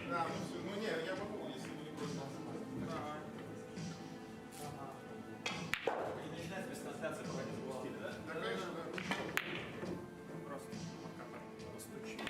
Да, ну все. Ну не, я могу, если вы не против. Давай. И начинается без трансляции, пока не запустили, да? Да, конечно, да. Просто пока постучим.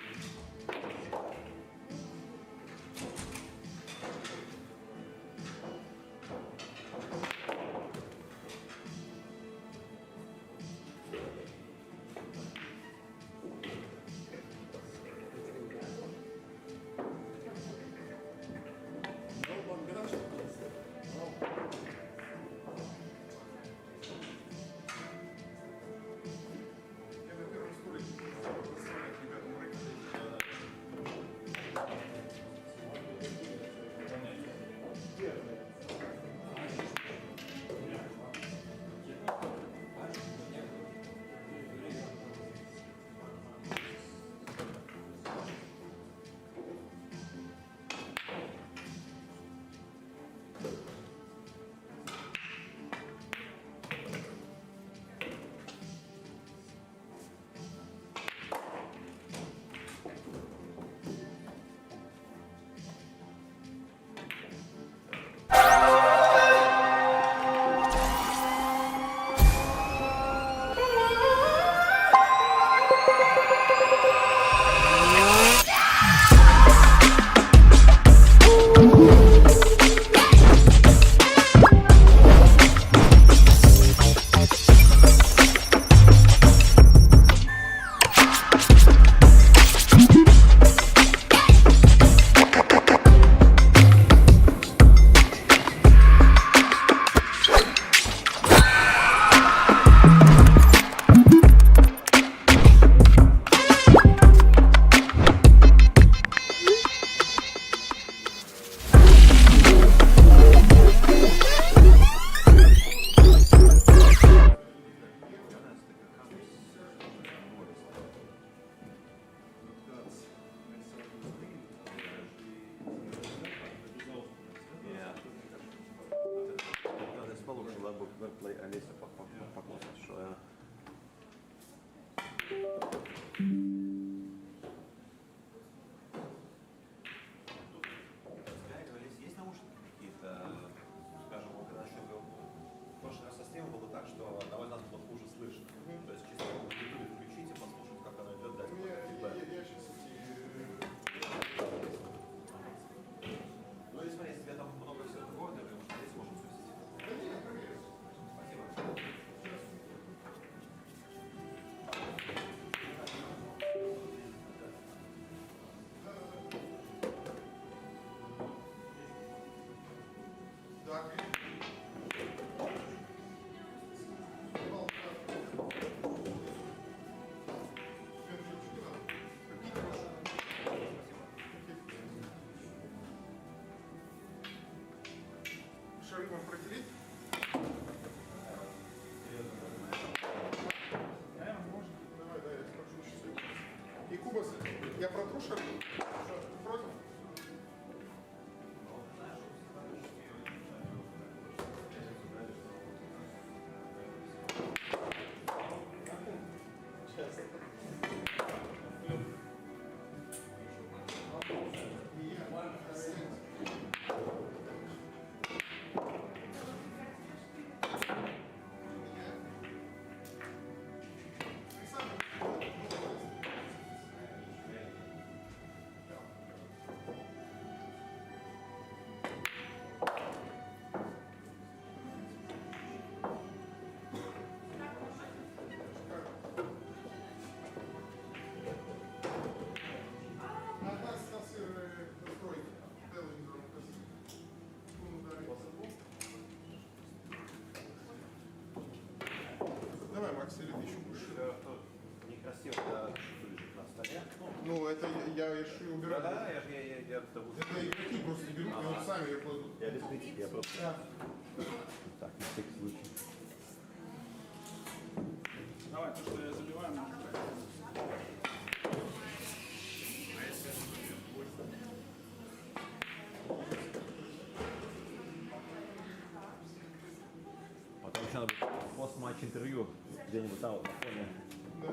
Есть наушники какие-то, скажем, вот когда еще был, в прошлый раз со схемой было так, что одного из нас было хуже слышно. То есть чисто в YouTube включите, послушать, как оно идет, дать фидбэк. Я сейчас Ну и смотри, если тебе там много всего другого, ты можешь здесь можем спросить. Спасибо. Шары вам протереть? Можно. Давай, да, я спрошу сейчас. Jokubas, я протру шары? Против? Давай, Макс, или ты еще будешь? Некрасиво, когда лежит на столе. Ну, это я еще убираю. Да, я Это игроки просто берут, и вот сами ее кладут. Я без критики, я просто... Так, на всякий случай. Давай, то, что я забиваю, можно так. Потом еще надо пост-матч интервью где-нибудь там вот на фоне. Да.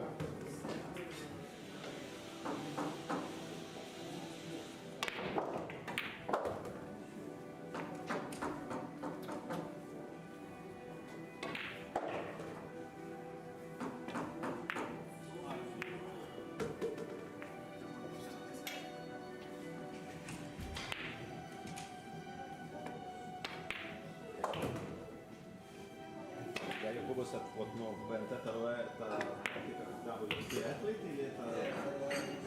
Jokubas, вот, ну, это когда вы биатлеты или это...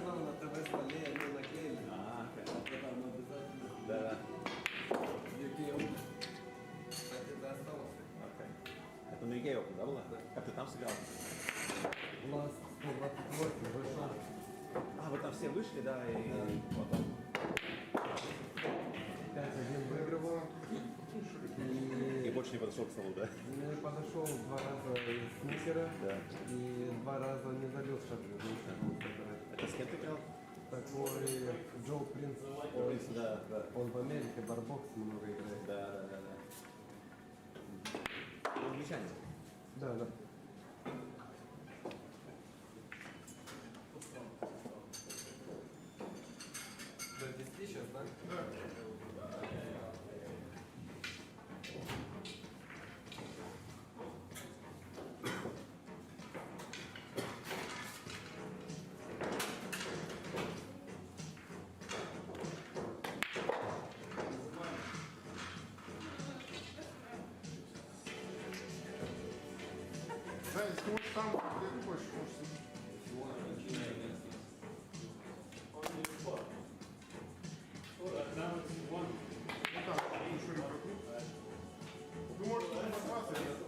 На ТВ-столе они наклеили. Там обязательно. Да. Это осталось. Окей. Это на Jokubas, да, было? Как ты там сыграл? У нас 128 вышел. А, вы там все вышли, да, и потом... 5-1 выигрывал. И больше не подошел к столу, да? Не подошел 2 раза из снукера. Да. И 2 раза не забил шаблю. Это с кем ты играл? Такой Джо Принц. Да, да. Он в Америке барбокс много играет. Да. Он англичанин. Да. До 10 сейчас, да? Да. Да, если можешь там, где ты хочешь, можешь сидеть. Ну так, еще не прокрут. Вы можете посмотреться.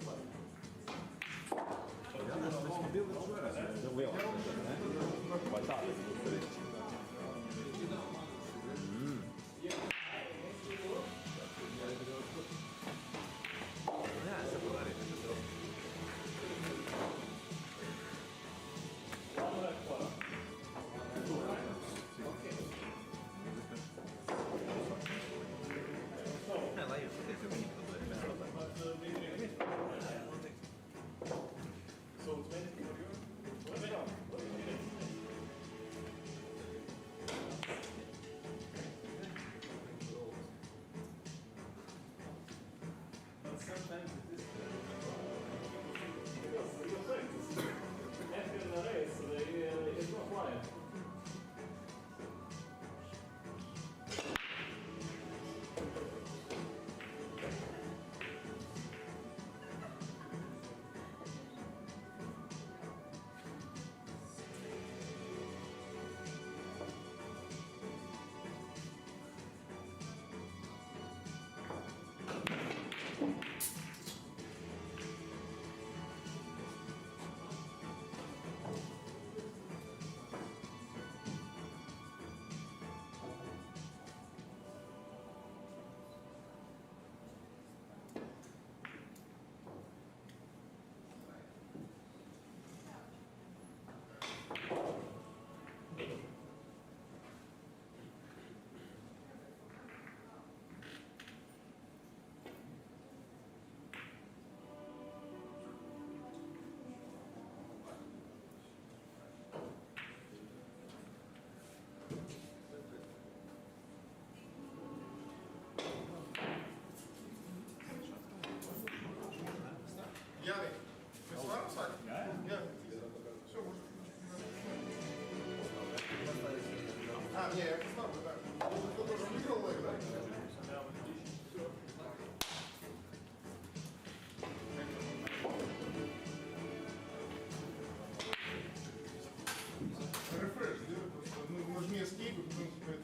Яны, ты с нами, Сань? Я. Все, может. А, не, я не знаю, да. Кто тоже выиграл, да? Рефреш, делай просто. Ну, нажми escape, и потом это.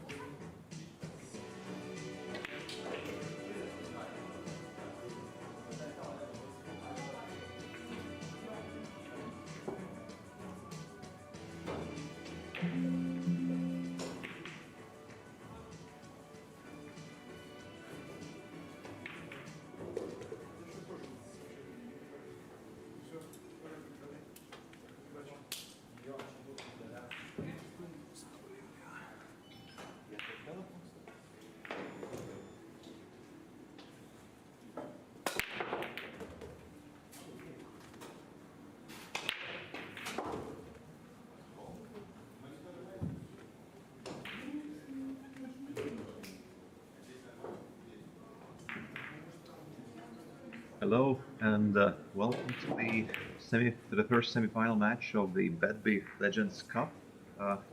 Hello and welcome to the first semi-final match of the BETBY Legends Cup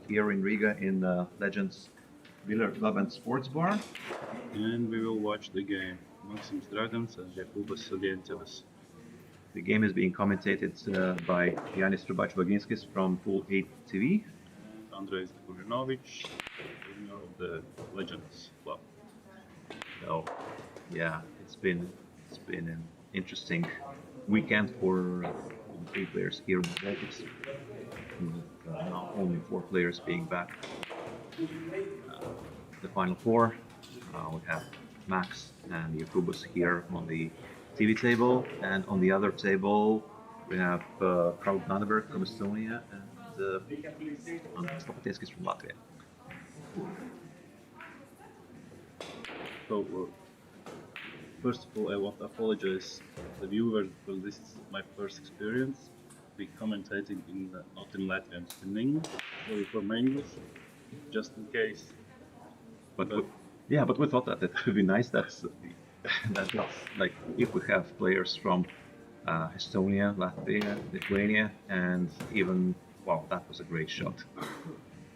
here in Riga in Legends Billiard Club and Sports Bar. And we will watch the game. Maksims Dragans and Jokubas Silantjevas. The game is being commentated by Yanis Rubac-Baginskis from Pool 8 TV. Andrei Kurinovic, owner of the Legends Club. So, yeah, it's been an interesting weekend for the 3 players here in the Baltics. With now only 4 players being back. The final 4, we have Max and Jokubas here on the TV table, and on the other table we have Karl Danneberg from Estonia and Andrei Slapateskis from Latvia. So, first of all, I want to apologize to the viewers because this is my first experience. Be commentating not in Latvian, in English, sorry for my English, just in case. But we thought that it would be nice that like if we have players from Estonia, Latvia, Lithuania, and even, wow, that was a great shot.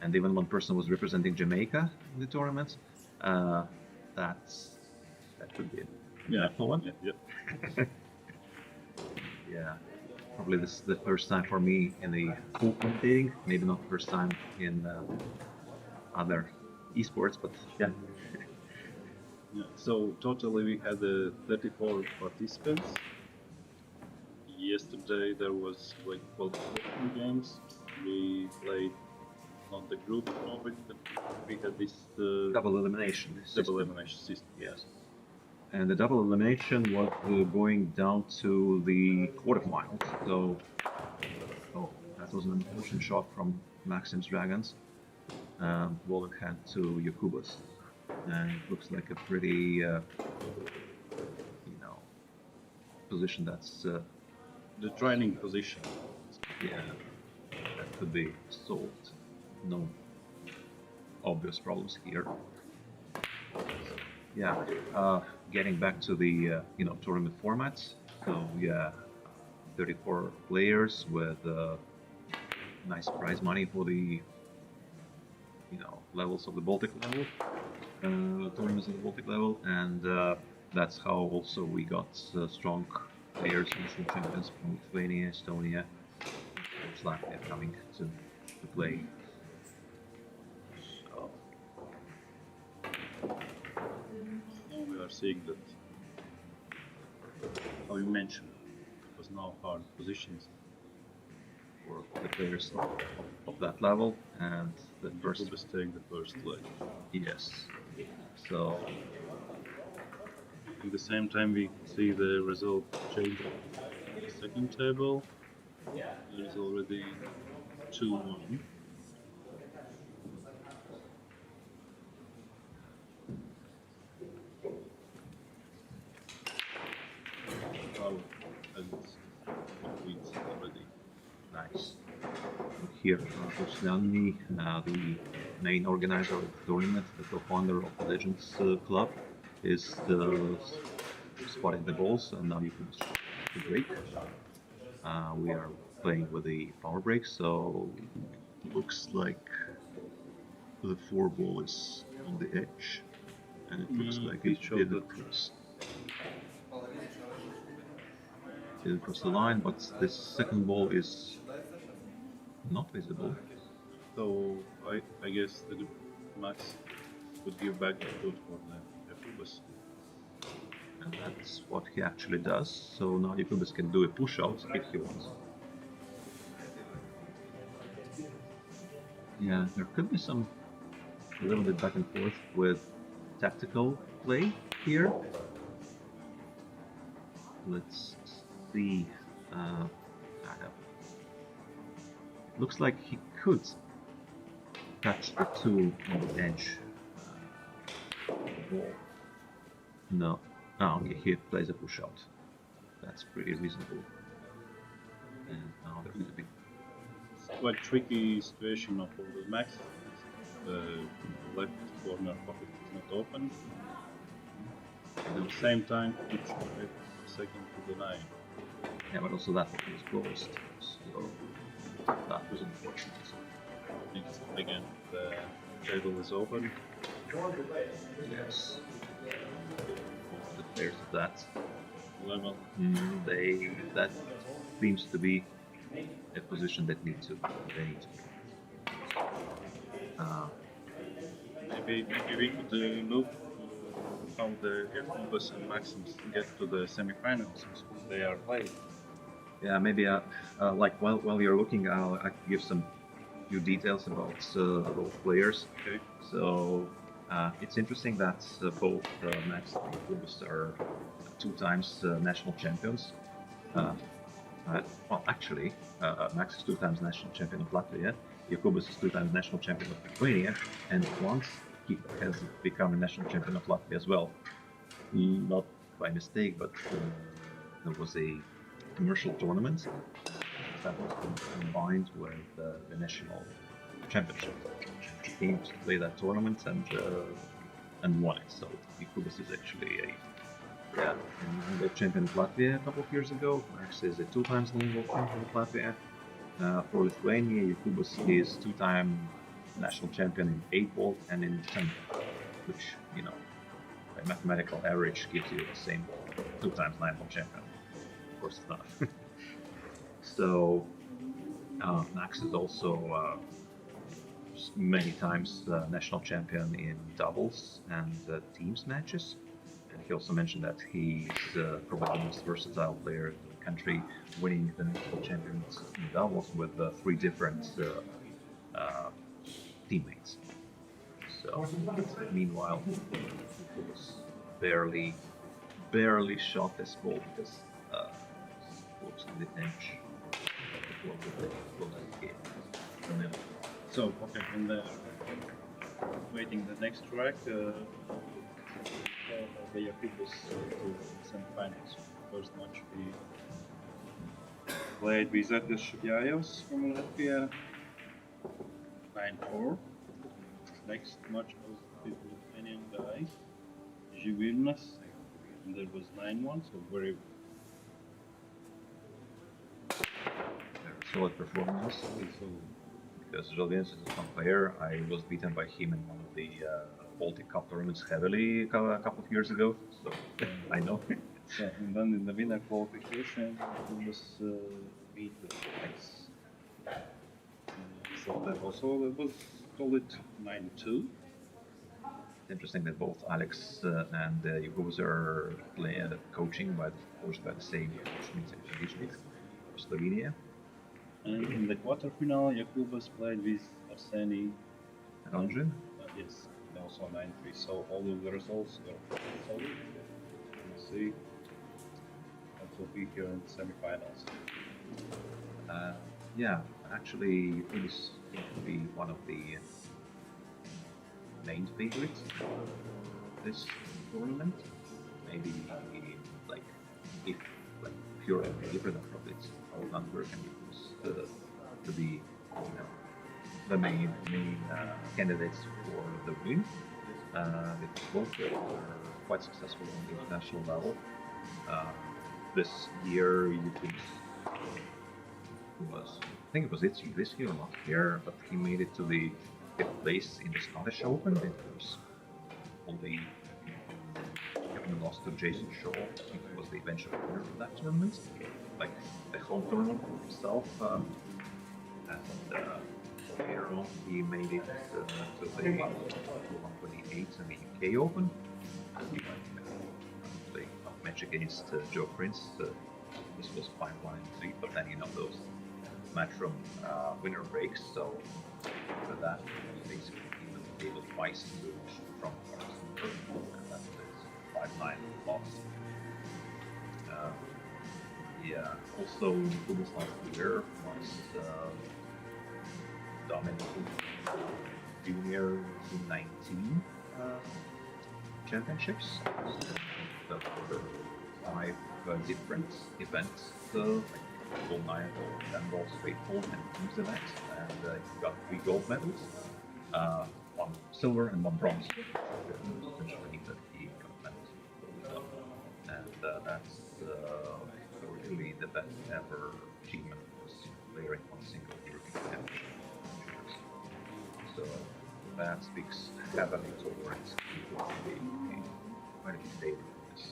And even one person was representing Jamaica in the tournament. That could be one. Yeah. Yeah, probably this is the first time for me in the pool commentating. Maybe not the first time in other esports, but yeah. Yeah, so totally we had 34 participants. Yesterday there was like qualification games. We played not the group format, but we had this Double elimination system. Yes. And the double elimination was going down to the quarterfinals. So, that was an emotion shot from Maksims Dragans. Ball hand to Jokubas. And it looks like a pretty, position that's... the training position. Yeah, that could be solved. No obvious problems here. Yeah, getting back to the, tournament formats. So, yeah, 34 players with nice prize money for the, levels of the Baltic level. Tournaments at the Baltic level, and that's how also we got strong players, national champions from Lithuania, Estonia, and Latvia coming to play. So Now we are seeing that, how you mentioned, it was now hard positions. for the players of that level, and the first Jokubas taking the first leg. yes. So At the same time, we see the result change on the second table. There is already 2-1. It's already nice. Here, Sociālie, the main organizer of the tournament, the co-founder of the Legends Club, is spotting the balls, and now you can start the break. We are playing with the power break, so looks like the 4 ball is on the edge, and it looks like it didn't cross. Didn't cross the line, but this second ball is not visible. So I guess the Max would give back the foot for the Jokubas. And that's what he actually does. So now Jokubas can do a push out if he wants. Yeah, there could be a little bit back and forth with tactical play here. Let's see. Looks like he could catch the 2 on the edge. Ball. No. Oh, okay, he plays a push out. That's pretty reasonable. And now there's going to be Quite tricky situation of the Max. The left corner pocket is not open. At the same time, it's second to the line. yeah, but also that one was closed. So that was unfortunate. It's, again, the table is open. Yes. The players of that. level. That seems to be a position that they need to. Maybe we could look how the Jokubas and Maksims get to the semi-finals since they are played. Yeah, maybe like while you're looking, I can give some few details about both players. Okay. So it's interesting that both Max and Jokubas are 2 times national champions. Well, actually, Max is 2 times national champion of Latvia. Jokubas is 2 times national champion of Lithuania, and once he has become a national champion of Latvia as well. Not by mistake, but there was a commercial tournament that was combined with the national championship. He came to play that tournament and won it. So Jokubas is actually a champion of Latvia a couple of years ago. Max is a 2 times national champion of Latvia. For Lithuania, Jokubas is 2-time national champion in 8-ball and in 10-ball, which, you know, by mathematical average gives you the same 2 times 9-ball champion. Of course, it's not. So Max is also many times national champion in doubles and teams matches. And he also mentioned that he's probably the most versatile player in the country, winning the national champions in doubles with 3 different teammates. So meanwhile, he was barely shot this ball because close to the edge. So, okay, and waiting the next track, the Jokubas to semi-finals. First match we played with Silantjevas from Latvia, 9-4. Next match was with Lithuanian guy, Jokubas, and there was 9-1, so very solid performance. So, because Jokubas is a fun player, I was beaten by him in one of the Baltic Cup tournaments heavily a couple of years ago, so I know. yeah, and then in the winner qualification, it was beat with Alex. So that also it was solid 9-2. Interesting that both Alex and Jokubas are coaching by the same coach, Slovenia. And in the quarterfinal, Jokubas played with Arseny Andrin. Yes, and also 9-3. So all of the results were solid. We'll see what will be here in the semi-finals. Yeah, actually, it is going to be one of the main favorites this tournament. Maybe like if like pure favorite, then probably it's Antwerp and Jokubas to be, you know, the main candidates for the win. Because both are quite successful on the international level. This year, Jokubas was, I think it was this year or last year, but he made it to the 5th place in the Scottish Open. It was only having lost to Jason Shaw. I think he was the eventual winner of that tournament, like the home tournament himself. And later on, he made it to the 128 in the UK Open. The match against Joe Prince. This was 5-1 and 3, but then, you know, those matchroom winner breaks. So for that, basically he was able twice to lose from snooker, and that's his 5-9 loss. Yeah. Also, Jokubas last year was dominating junior U19 championships. So there were 5 different events, like full 9 ball, 10 ball, straight ball, and teams events, and he got 3 gold medals, 1 silver and 1 bronze. Essentially, that he got medals, and that's really the best ever achievement was player in one single European championship. So that speaks heavily towards people being quite a big favorite in this.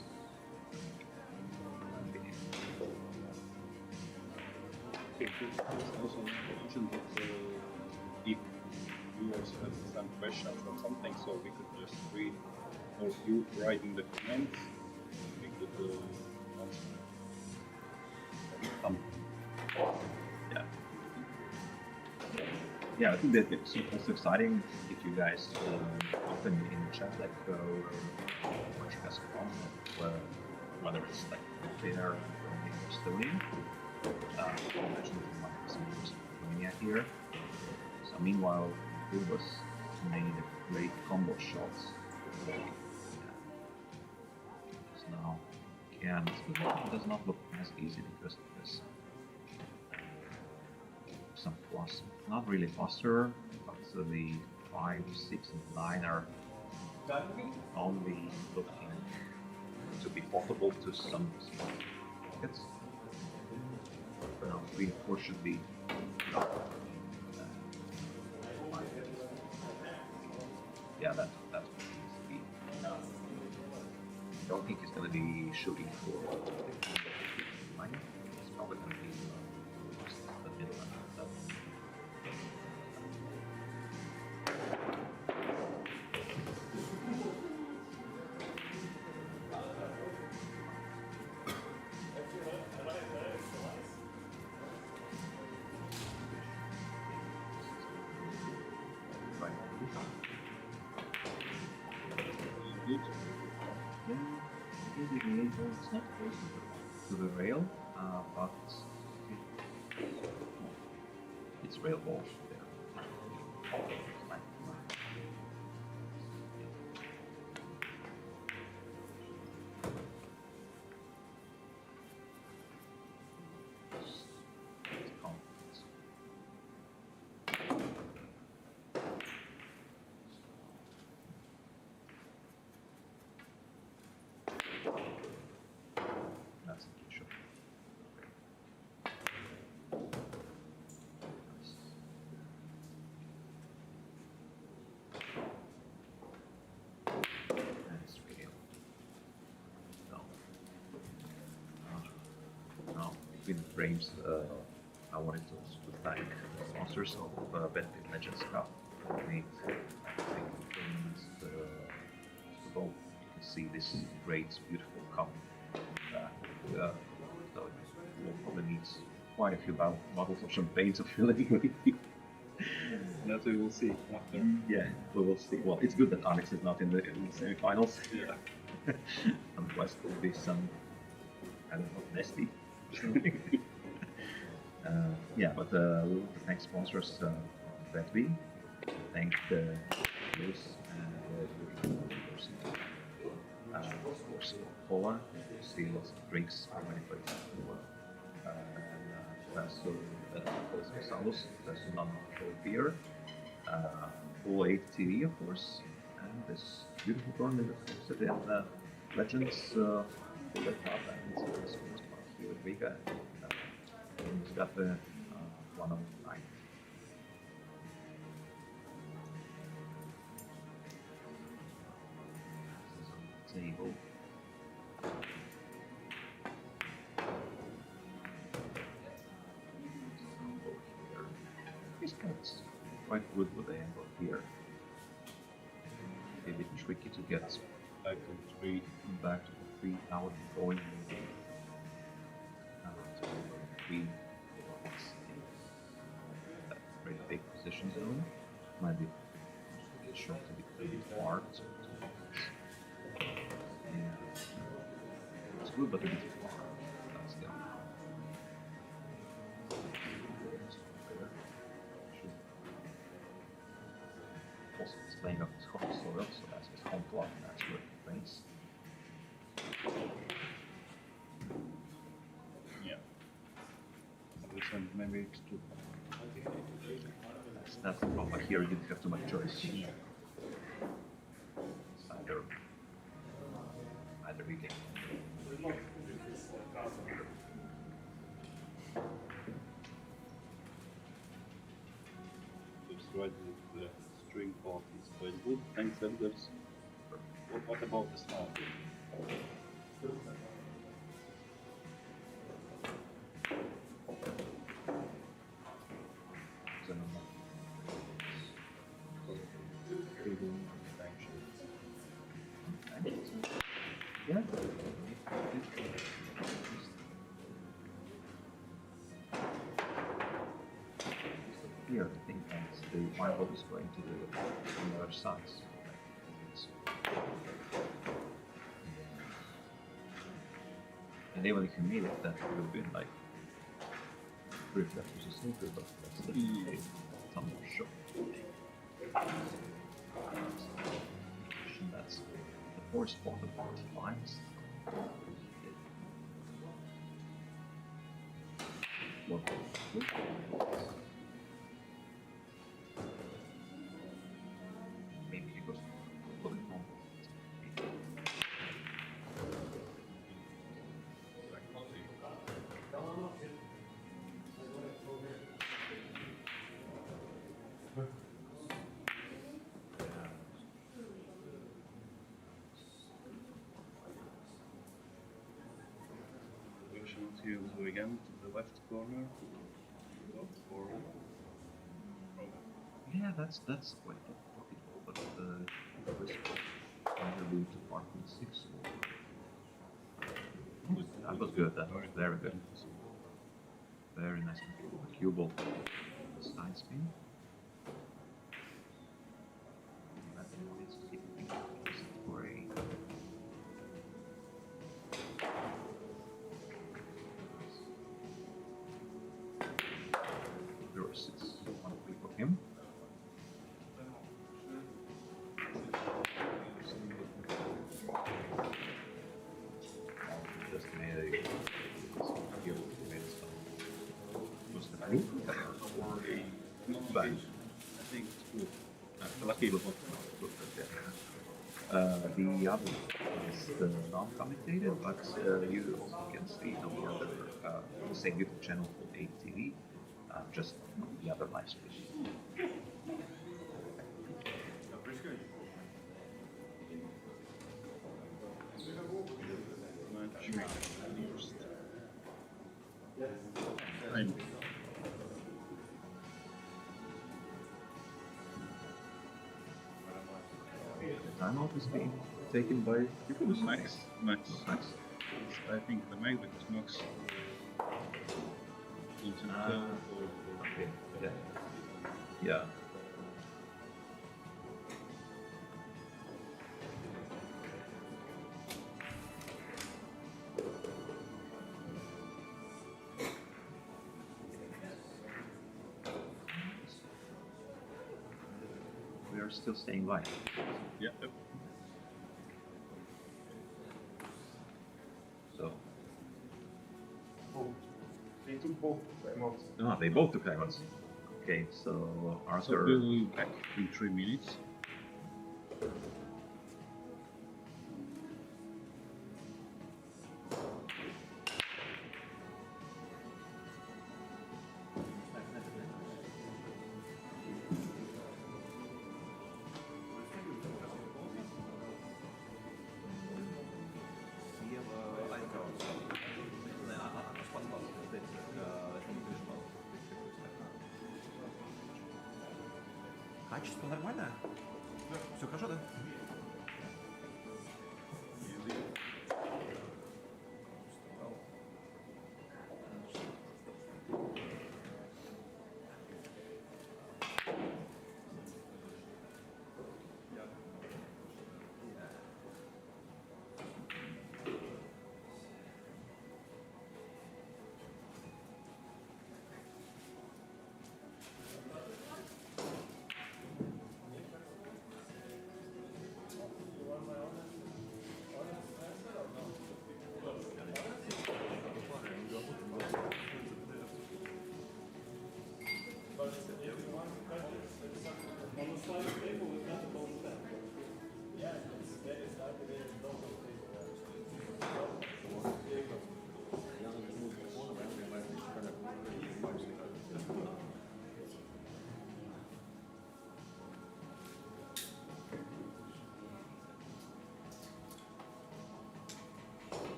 also mention that if viewers have some questions or something, so we could just read, or you write in the comments, we could answer. Yeah. Yeah, I think that it's also exciting if you guys open in the chat, like what you guys want, whether it's like there or in Estonia. I mentioned some Lithuania here. So meanwhile, Jokubas made great combo shots. So now, yeah, it does not look as easy because there's some plus, not really faster, but the 5, 6, and 9 are only looking to be portable to some pockets. But now 3 and 4 should be yeah, that's what it needs to be. I don't think he's going to be shooting for mine. It's probably going to be the middle and that. Good. Yeah, it's not close to the rail, but it's rail ball there. That's a good shot. Nice radio. Now, between the frames, I wanted to thank the sponsors of BETBY Legends Cup for me. I think the both you can see this great, beautiful cup. So we'll probably need quite a few bottles of champagne to fill it with. That we will see after. Yeah, we will see. Well, it's good that Alex is not in the semi-finals. Yeah. Otherwise, it will be some, I don't know, nasty. Yeah, but we want to thank sponsors BETBY. Thank Lewis and of course, cola. You see lots of drinks for many places. Also, pasaules, that's non-alcoholic beer. Full 8 TV, of course, and this beautiful tournament hosted in Legends Billiard Cup, and it's always here in Riga. It's got the 109. Table. This guy's quite good with the angle here. A bit tricky to get back to 3, back to the 3 now going. To 3. That very big position zone. Might be short a bit far. It's good, but a bit far. That's the also he's playing up his home soil, so that's his home club, and that's where he plays. Yeah. This one maybe it's too. That's the problem. Here you didn't have too much choice. Yeah. Either we can. Looks right with the string part is quite good. Thanks, Elders. What about the small? Yeah. Here, I think that the white ball is going to the on the other side. And even if you made it, that would have been like proof that was a snooker, but that's the some more shot. That's the fourth spot of the lines. Maybe he was looking home. To go again to the left corner. Or Yeah, that's quite profitable, but either do to parking 6 or that was good. That was very good. Very nice control. The cue ball, the side spin. Great. Yours is 1 free for him. Just made a was the move or a not bad. I think it's good. Lucky was not good. The other is the non-commentated, but you also can see on the other the same YouTube channel called ATV, just on the other live stream. The timeout is being taken by Jokubas. Max. I think the Max because Max into the Okay. Yeah. Yeah. We are still staying live. yeah. So They took both timeouts. no, they both took timeouts. Okay, so So Arthur. we'll be back in 3 minutes. Качество нормальное? Все хорошо, да?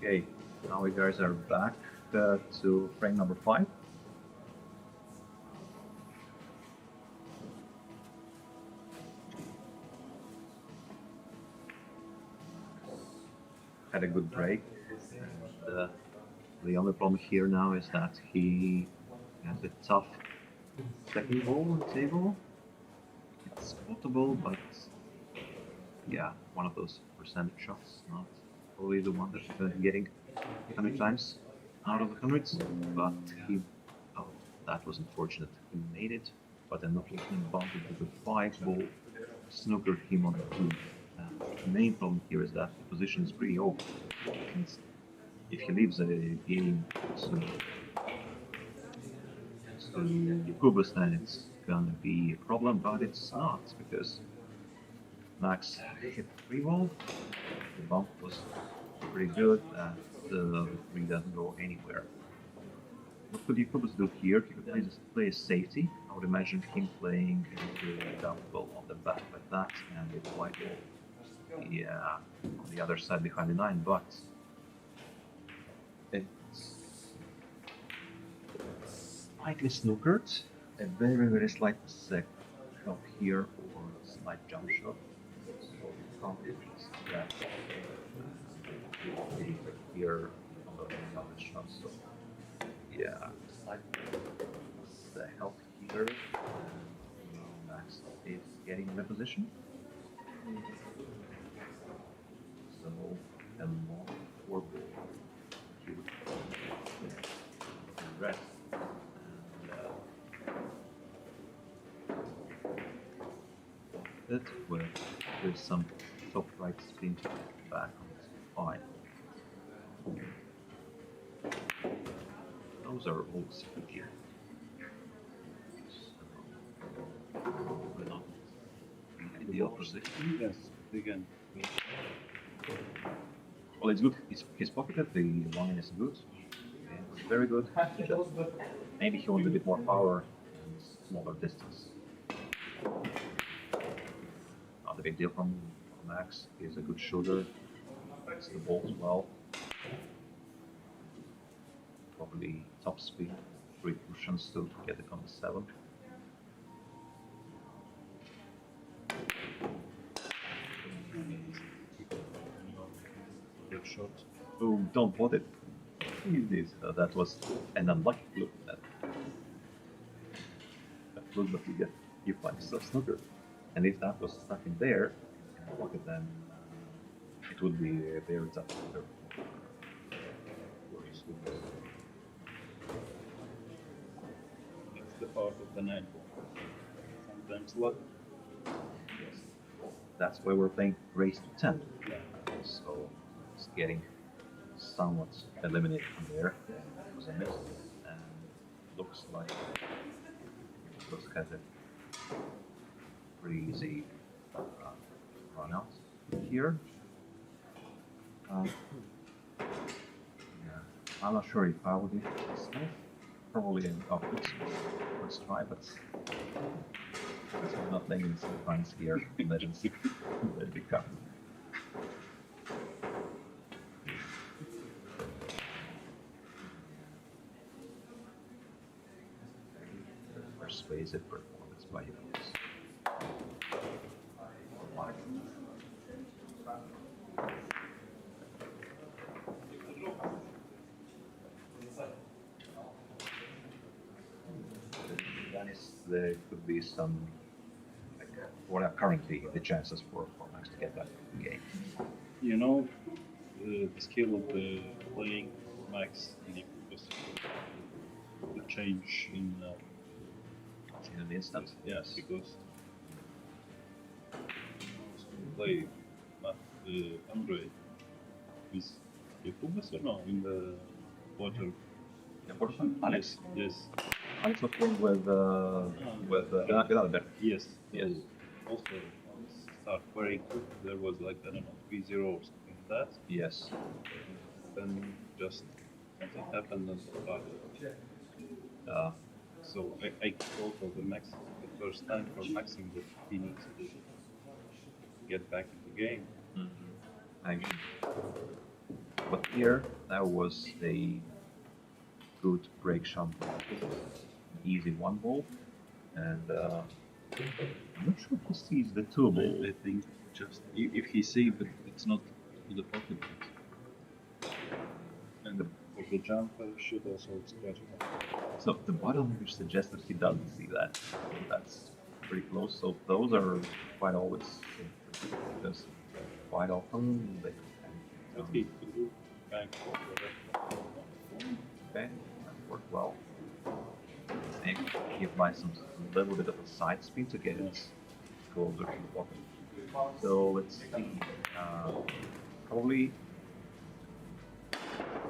Okay, now we guys are back to frame number 5. had a good break. And, the only problem here now is that he has a tough second ball on the table. It's potable, but yeah, one of those percentage shots, not probably the one that getting 100 times out of the hundreds. But oh, that was unfortunate. He made it, but then not looking bumped into the 5-ball, snookered him on the 2. The main problem here is that the position is pretty open. If he leaves a game to Jokubas, then it's gonna be a problem, but it's not, because Max hit 3-ball, the bump was pretty good, and the 3 doesn't go anywhere. What could Jokubas do here? He could play a safety. I would imagine him playing into double ball on the back like that, and with white ball, yeah, on the other side behind the 9, but it's slightly snookered, a very slight shot here, or slight jump shot. So can't just that here on the other shot. So yeah, slight the help here. Max is getting in the position. So a long 4-ball. Rest. And with some top right spin back on 5. Those are all sticky. So, we're not in ideal position. Yes, again. Well, it's good. He's pocketed. The line is good. It's very good. Just maybe he wants a bit more power and smaller distance. Not a big deal from Max. He's a good shooter. Hits the ball as well. Probably top speed. 3 cushions to get it on the 7. Good shot. Oh, don't put it. That was an unlucky fluke. That fluke, but you find yourself snooker. And if that was stuck in there, in the pocket, then it would be a very tough snooker. It's the part of the 9. Sometimes luck. Yes. That's why we're playing race to 10. Yeah. So it's getting somewhat eliminated from there. It was a miss, and looks like those has a pretty easy run out here. Yeah, I'm not sure if I would be Smith. Probably let's try, but we're not playing in semifinals here in Legends BETBY Cup. Persuasive performance by Jokubas. There could be some, like, what are currently the chances for Max to get back in the game? You know, the skill of the playing Max in Jokubas could change in an instant. yes, because play Andre with Jokubas or no in the quarter. The first one, Alex. Yes. Alex was playing with Biljarda. Yes. Yes. Also, start very quick. There was like, I don't know, 3-0 or something like that. Yes. Then just something happened and started. So I thought of the first time for Maksims that he needs to get back in the game. But here, that was a good break shot. Easy 1-ball. And I'm not sure if he sees the 2-ball. I think just if he sees, but it's not to the pocket. the jumper should also scratch. So the bottom which suggests that he doesn't see that. That's pretty close. So those are quite always because quite often they But he could do bank forward. okay, that worked well. Maybe he applies some little bit of a side spin to get it closer to the bottom. So let's see. Probably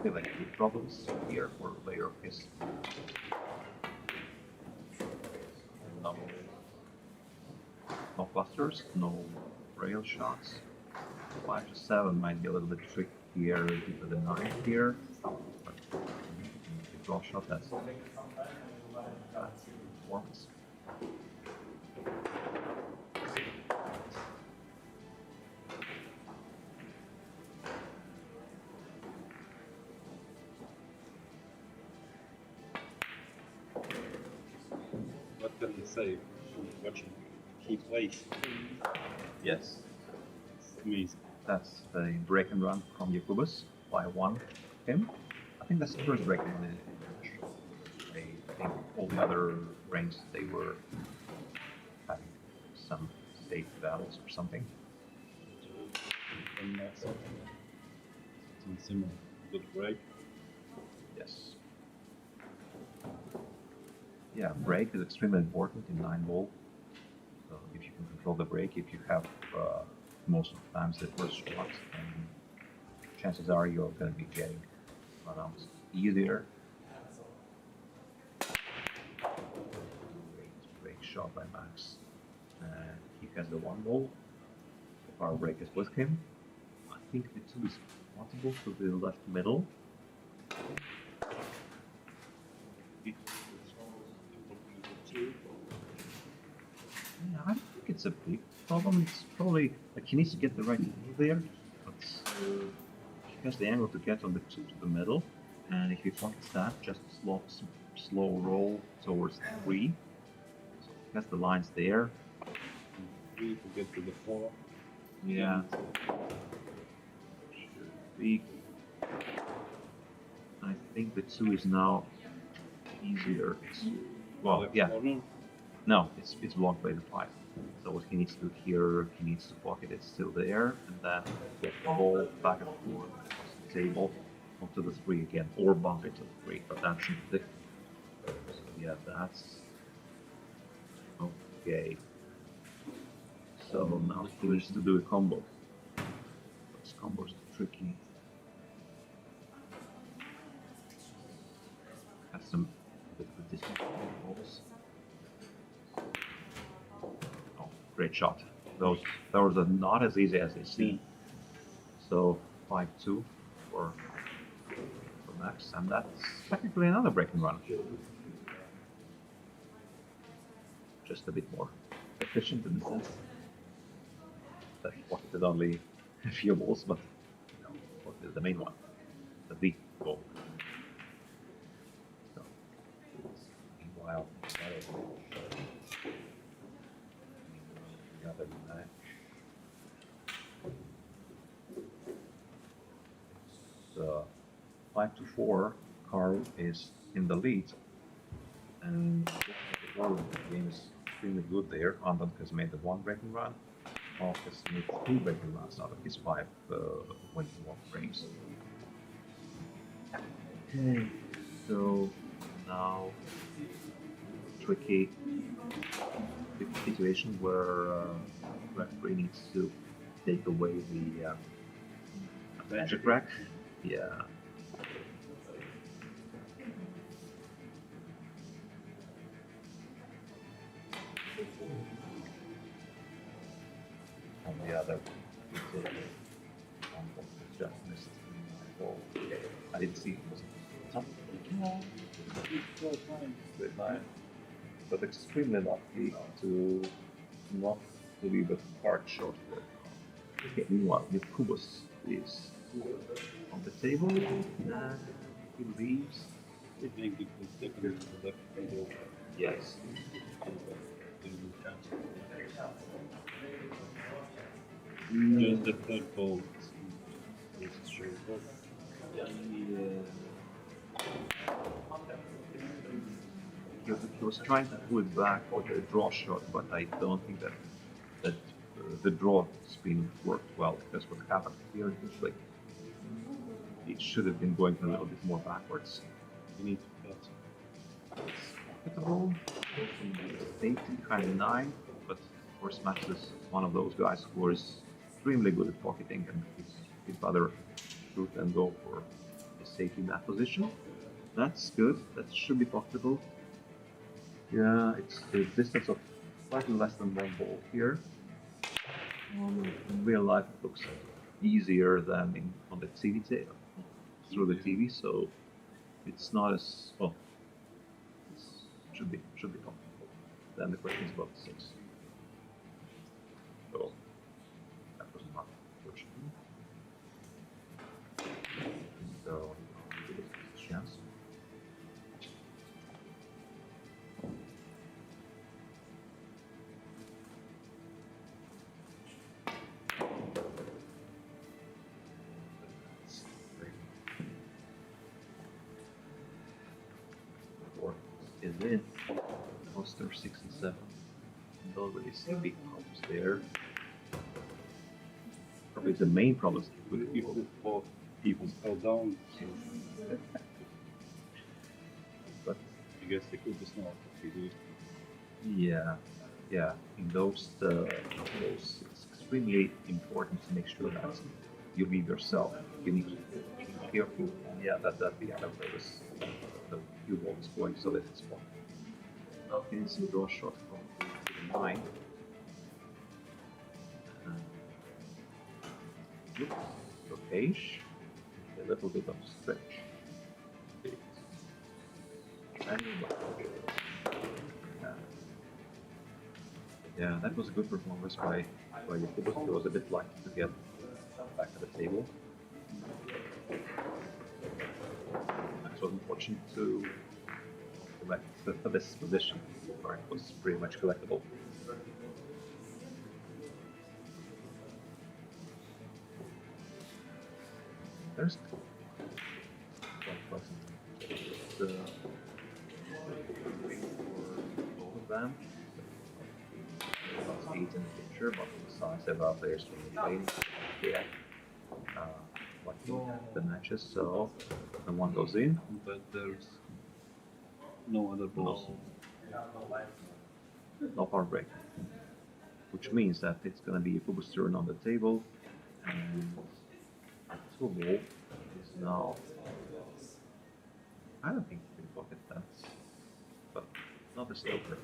feel like the problems here for layer of his. No, no clusters, no rail shots. 5 to 7 might be a little bit trickier due to the 9 here. But the draw shot, that's performance. What can you say watching he plays? Yes, It's amazing. that's the break and run from Jokubas by 1 him. I think that's the first break and run in I think all the other ranks they were having some state battles or something. And something similar. Good break. Yes. Yeah, break is extremely important in 9-ball. So if you can control the break, if you have most of the times the first shot, then chances are you're going to be getting rounds easier. Break shot by Max. He has the 1-ball. If our break is with him, I think the 2 is possible to the left middle. Yeah, I don't think it's a big problem. It's probably like he needs to get the right angle there, but he has the angle to get on the 2 to the middle, and if he pockets that, just slow roll towards 3. So he has the lines there. 3 to get to the 4. Yeah. Should be. I think the 2 is now easier. Well, Left yeah. corner. No, it's blocked by the 5. So what he needs to do here, he needs to pocket it still there, and then get the ball back and forth across the table onto the 3 again, or bump it to the 3, but that's the. So yeah, that's okay. So now he needs to do a combo. Those combos are tricky. Has some bit of a distance balls. Oh, great shot. Those are not as easy as they seem. So 5-2 for Max, and that's technically another break and run. Just a bit more efficient in the sense that he pocketed only a few balls, but pocketed the main one, the big ball. So, meanwhile, the other match. So 5-4, Carl is in the lead, and the game is extremely good there. Anton has made the 1 break and run. Mark has made 2 break and runs out of his 5 when he won frames. Okay, so now tricky situation where referee needs to take away the magic rack. Yeah. On the other, just missed. Oh, okay. I didn't see it. Was it line? But extremely lucky to not leave a card short there. Okay, meanwhile, Jokubas is on the table and he leaves. I think it was definitely the left middle. Yes. Just the third ball is short. Yeah. He was trying to pull it back with a draw shot, but I don't think that the draw spin worked well, because what happened here is like it should have been going a little bit more backwards. You need to cut. At the ball, 8 behind the 9, but of course Max is one of those guys who is extremely good at pocketing, and he'd rather shoot and go for a safety in that position. That's good, that should be pocketable. Yeah, it's a distance of slightly less than 1 ball here. In real life it looks easier than on the TV through the TV, so it's not as well. It should be comfortable. Then the question is about 6. So that was not fortunate. So give us a chance. Is in poster 6 and 7. Don't really see big problems there. Probably the main problem is with If the both people fell down, so but I guess they could be not really. yeah, in those it's extremely important to make sure that you leave yourself. You need to be careful. That the other way is the cue ball is going so that it's one. Okay, so draw shot from the 9. Okay, a little bit of stretch. Yeah, that was a good performance by Jokubas. He was a bit lucky to get back to the table. It was unfortunate to collect for this position, where it was pretty much collectible. There's quite pleasant. For both of them. About 8 in the picture, but the size of our players from the plane. Yeah. Watching the matches, so the one goes in. But there's no other balls. No power break. Which means that it's gonna be Jokubas' turn on the table, and the 2 ball is now. I don't think you can pocket that, but not a snooker.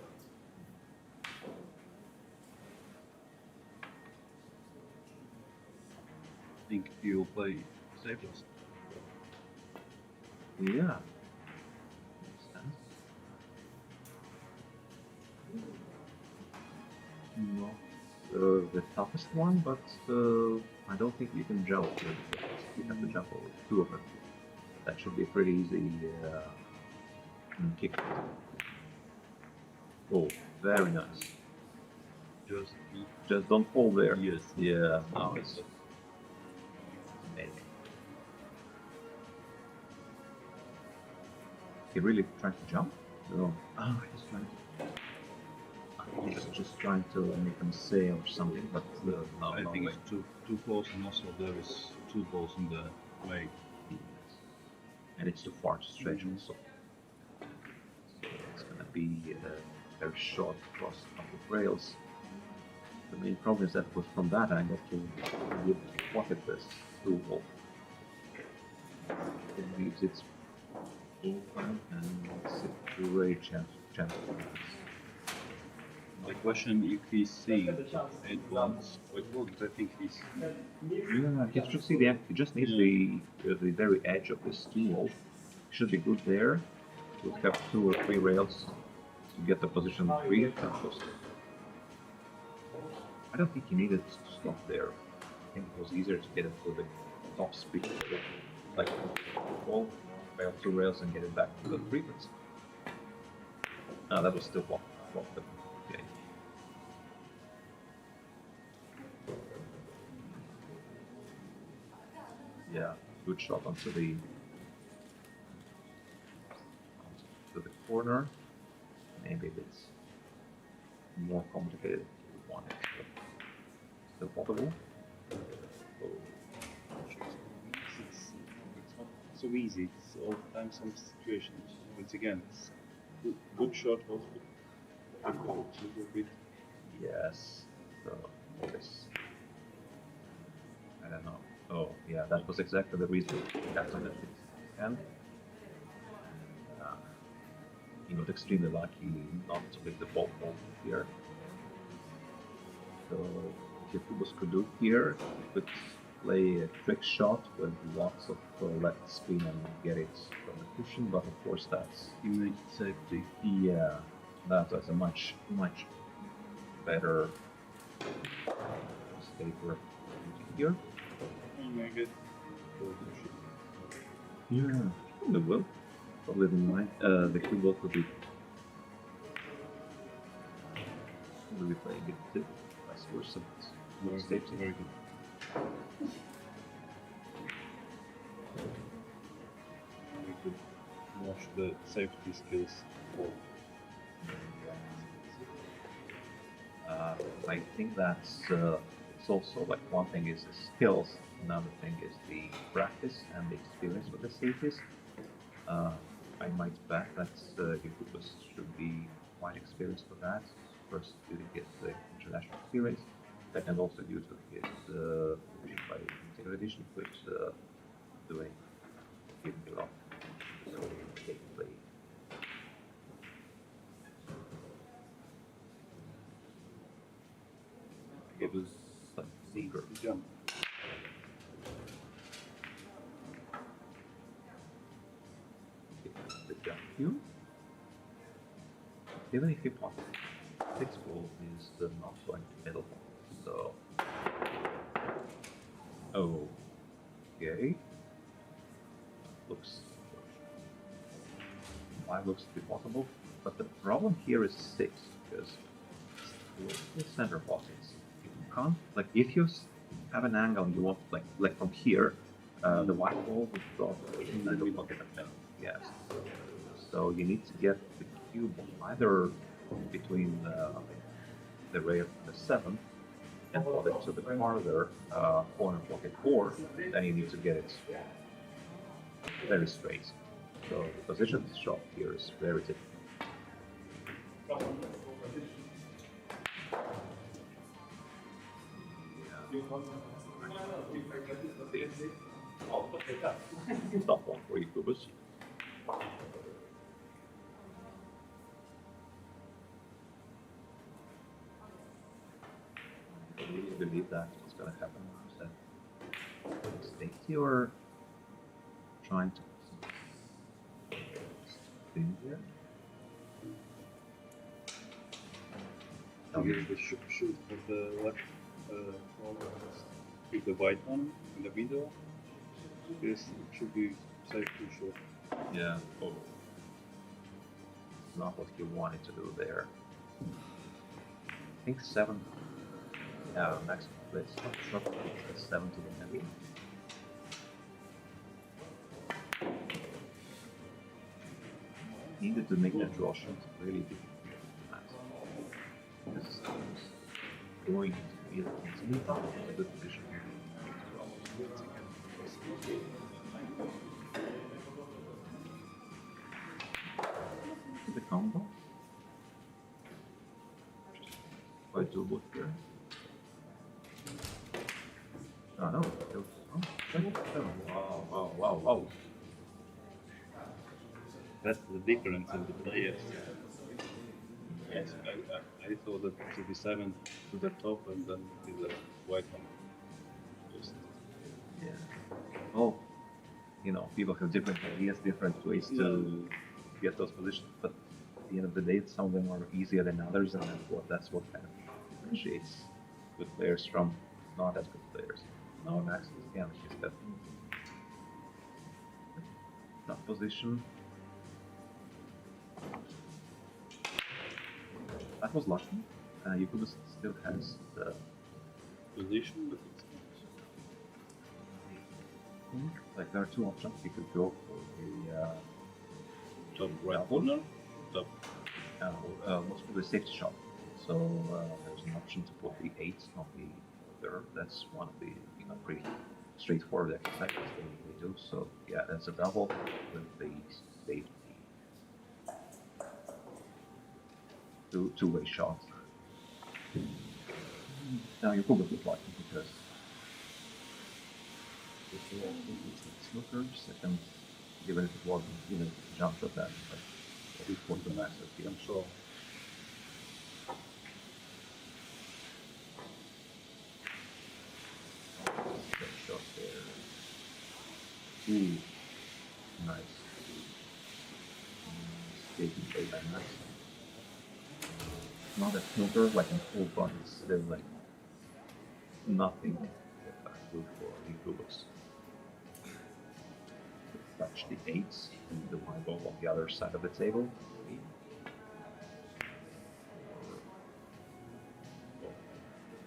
I think you'll play safest. Yeah. Makes sense. Not the toughest one, but I don't think you can jump. You have to jump over 2 of them. That should be a pretty easy kick. Oh, very nice. Just don't fall there. Yes. Yeah, no, it's amazing. He really trying to jump? No. Oh, he's trying to. He's just trying to make him sail or something, but no, I no think way. it's too close, and also there is 2 balls in the way. And it's too far to stretch also. So it's gonna be very short across a couple of rails. The main problem is that was from that angle to pocket this 2 ball. It leaves its open, and it's a great chance for this. My question, if he sees 8 balls, it works. I think he's. Yeah, he should see the. He just needs the very edge of this 2 ball. Should be good there. Would have 2 or 3 rails to get the position 3. I don't think he needed to stop there. I think it was easier to get it to the top speed, like all rail 2 rails and get it back to the frequency. No, that was still blocked. Okay. Yeah, good shot onto the corner. Maybe it's more complicated if you want it, but still possible. It's not so easy. It's all the time some situations. Once again, it's good shot also difficult a little bit. Yes. So this. I don't know. Oh yeah, that was exactly the reason that's on the and he got extremely lucky not to make the ball fall here. So Jokubas could do here, he could play a trick shot with lots of left spin and get it from the cushion, but of course that's Image safety. yeah, that was a much better safer here. Make it. Yeah, the will. Probably the nine. The cube will be. Will be playing it too. I suppose some more safety. Very good. We could watch the safety skills for. I think that's it's also like one thing is the skills, another thing is the practice and the experience with the safeties. I might bet that Jokubas should be quite experienced for that. First, due to get the international experience, second also due to his by single edition, which doing giving a lot. So they play. It was some secret. Jump. The jump here. Even if you pop six ball is not going to middle. So okay. Looks five looks to be possible, but the problem here is six because the center pockets. You can't like if you have an angle you want like from here, the white ball would drop in the pocket of them. Yes. So you need to get the cube either between the rail and the 7 and put it to the farther corner pocket, or then you need to get it very straight. So the position shot here is very difficult. Top one for Jokubas. I really believe that what's going to happen is that safety or trying to spin here. You shoot for the left with the white one in the middle. This should be safe to shoot. Yeah. Oh. Not what you wanted to do there. I think 7. Yeah, next place. Shot 7 to the middle. Needed to make that draw shot really difficult. This is going to be a good position here. The combo. Quite doable here. Oh no, it was, wow. That's the difference in the players. Yes, I thought that to be 7 to the top and then to the white one. Just Yeah. Well, you know, people have different ideas, different ways to get those positions, but at the end of the day, some of them are easier than others, and that's what kind of differentiates good players from not as good players. Now, Maxims, yeah, he's got that position. That was lucky. Jokubas still has the position, but it's like there are two options. You could go for the top right corner. up? What's called a safety shot. So there's an option to put the 8 on the third. That's one of the pretty straightforward exercises that we do. So yeah, that's a double with the safety. Two-way shot. Now you probably like it because it's snooker, second, even if it wasn't, jump shot that, but at least was the massive I'm sure. Shot there. Ooh, nice. Taking play by Max. Not a snooker, like an full front, there's like nothing good for Jokubas. Touch the 8s and the one ball on the other side of the table.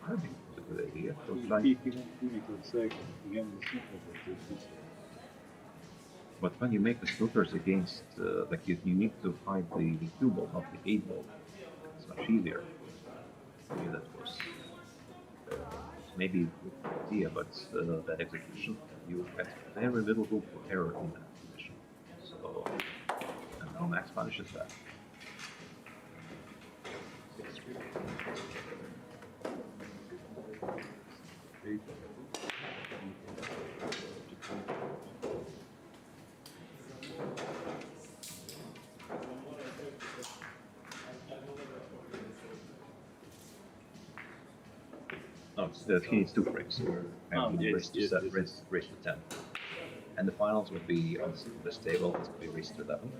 I think it's a good idea. But when you make the snookers against, you need to fight the 2 ball, not the 8 ball. It's much easier. Maybe that was maybe a good idea, but that execution, you had very little room for error in that position. So, and now Max punishes that. No, he needs 2 breaks. Race to 10. And the finals would be on this table. It's going to be race to 11.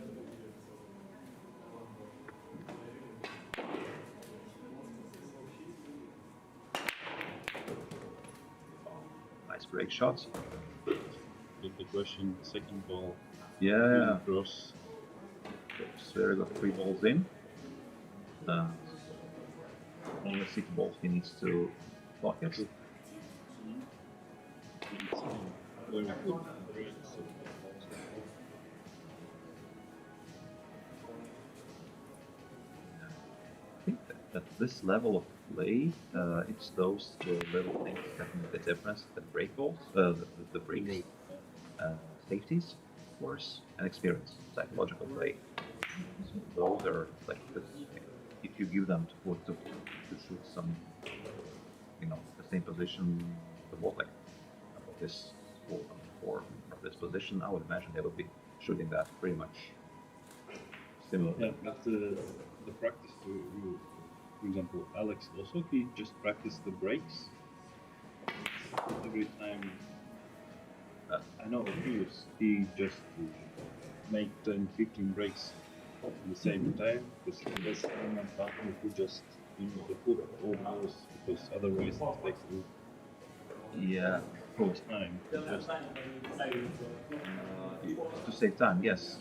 Nice break shots. The question, second ball. Yeah. Cross. It's very good. 3 balls in. Only 6 balls he needs to block it. Very good. I think that at this level of play, it's those little things that make the difference. The break balls, the breaks, safeties, of course, and experience, psychological play. So those are like if you give them to shoot some, the same position, the ball like this or from this position, I would imagine they would be shooting that pretty much similar. Yeah, but the practice, for example, Alex also, he just practiced the breaks every time. I know he just make 10-15 breaks at the same time, because that's one partner who just the put all those, because otherwise it takes Yeah, of course. time. Just To save time, yes.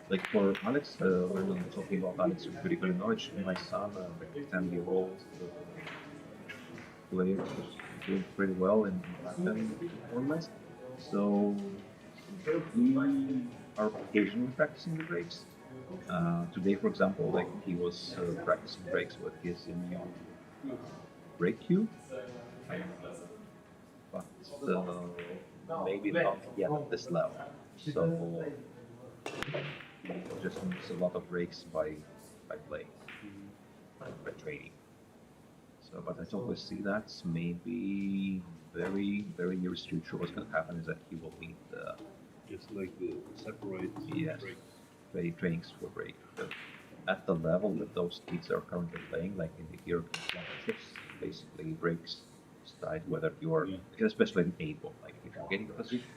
Like for Alex, when I'm talking about Alex Grigorinovic, my son, like 10-year-old player, who's doing pretty well in Latvian tournaments. So we are occasionally practicing the breaks. Today, for example, like he was practicing breaks with his break cue, but maybe not yet at this level. So just needs a lot of breaks by play, by training. So, but I always see that maybe very near future. What's going to happen is that he will need just like the separate yes, breaks. trainings for break. But at the level that those kids are currently playing, like in the European championships, basically breaks decide whether you are, especially in 8 ball, like if you're getting a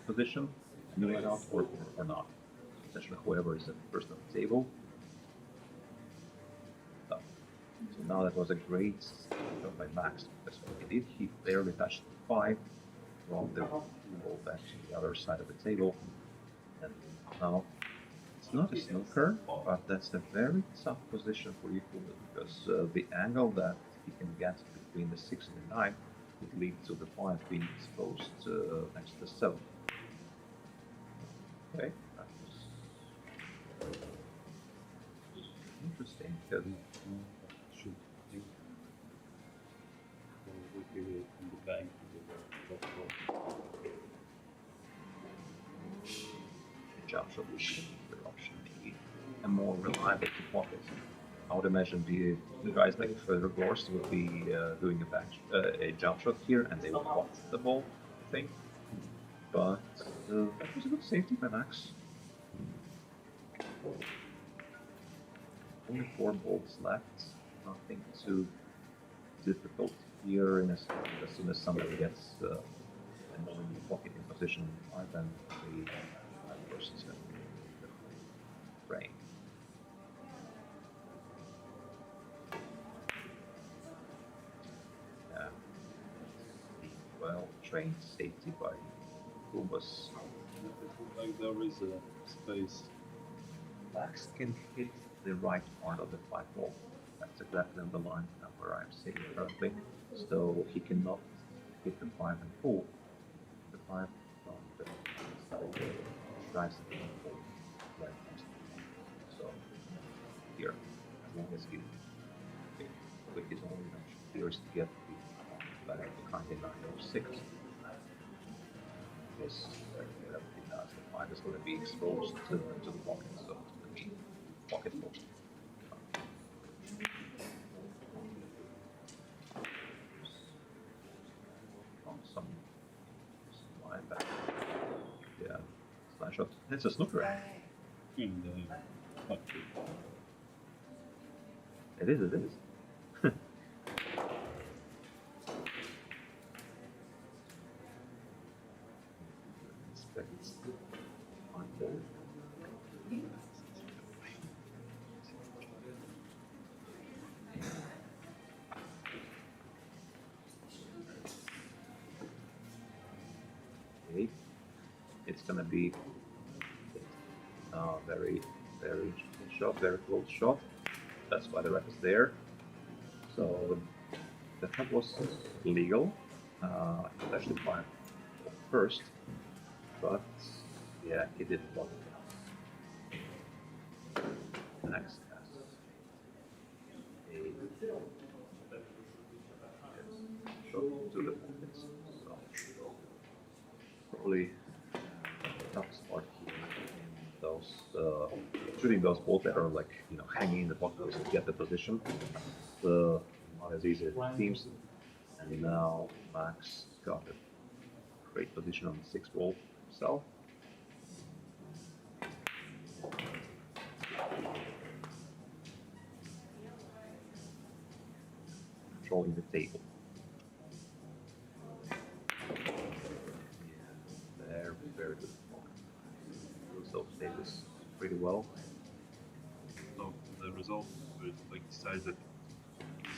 position, moving it out or not. Essentially, whoever is first on the table. So now that was a great job by Max. That's what he did. He barely touched 5 from the ball back to the other side of the table. And now it's not a snooker, but that's a very tough position for Jokubas because the angle that he can get between the 6 and the 9 would lead to the 5 being exposed next to the 7. Okay, that was Interesting, because Should think. Would be in the bank. jump shot would be the option, maybe a more reliable to pocket. I would imagine the guys like further Gorst will be doing a jump shot here, and they will pocket the ball, I think. But that was a good safety by Max. Only 4 balls left. Nothing too difficult here. As soon as somebody gets a ball in the pocket in position 5, then the person's going to be frame. Well trained safety by Jokubas. Like there is a space. Max can hit the right part of the 5 ball. That's exactly on the line where I'm sitting currently. So he cannot hit the 5 and pull. The 5 on the side tries to pull right next to the 5. So here, as long as he with his own appears to get the back behind the 9 or 6. This the 5 is going to be exposed to the pocket, so it's going to be pocket ball. Some line back. Yeah, slide shot. It's a snooker. In the country. It is, it is. Okay. It's gonna be very shot, very close shot. That's why the ref is there. So the front was legal. It was actually fine first, but yeah, he didn't block it. Next has a shot to the pockets. So probably tough spot here. Those shooting those balls that are like hanging in the pockets to get the position. Not as easy as it seems. And now Max got a great position on the 6th ball himself. Controlling the table. Yeah, very good. So played this pretty well. So the result was like decided that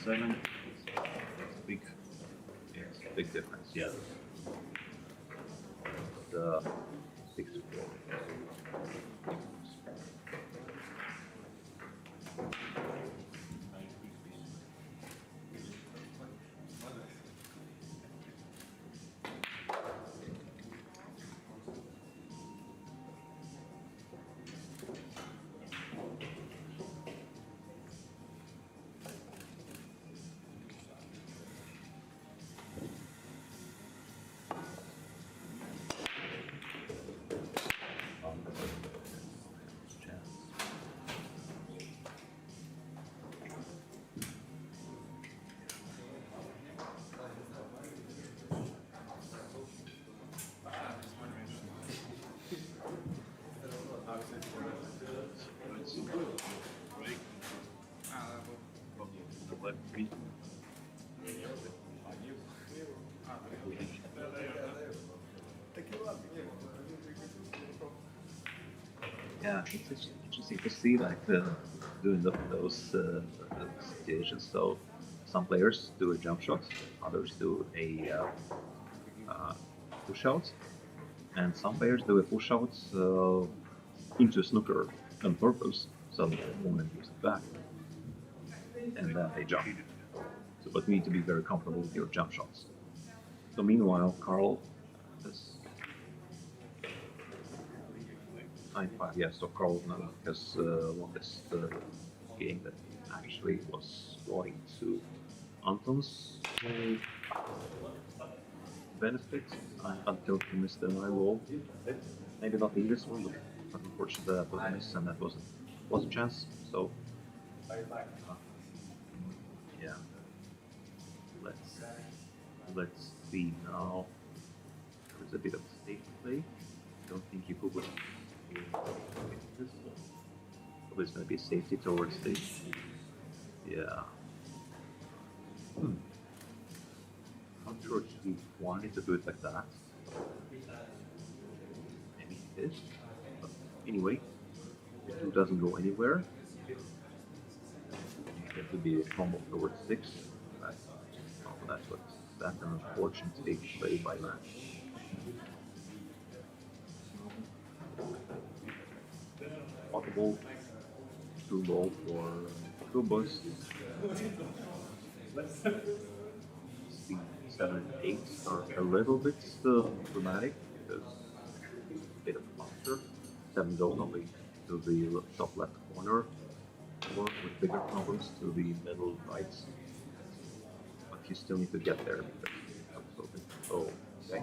7. It's a big. It's a big difference. Yeah. The 6th ball. Break. The left feet. Yeah, it's interesting to see like doing those situations. So some players do a jump shot, others do a push out, and some players do a push out into snooker on purpose, so the opponent gives it back, and then they jump. So, but you need to be very comfortable with your jump shots. So meanwhile, Carl is 9-5. Yeah, so Carl now has longest game that actually was going to Anton's benefit until he missed the high roll. Maybe not in this one, but unfortunately that was a miss and that was a chance. So yeah, let's see now. There's a bit of safe play. Don't think you could win this. Probably it's going to be safety towards the. Yeah. Not sure he wanted to do it like that. Maybe he did. But anyway, the 2 doesn't go anywhere. It's going to be a combo towards 6. Right. Oh, that's an unfortunate stage play by Matt. Possible 2 goal for Jokubas. 7 and 8 are a little bit dramatic because a bit of faster. 7 goes only to the top left corner, or with bigger problems to the middle right. But you still need to get there because it's open. Oh, okay.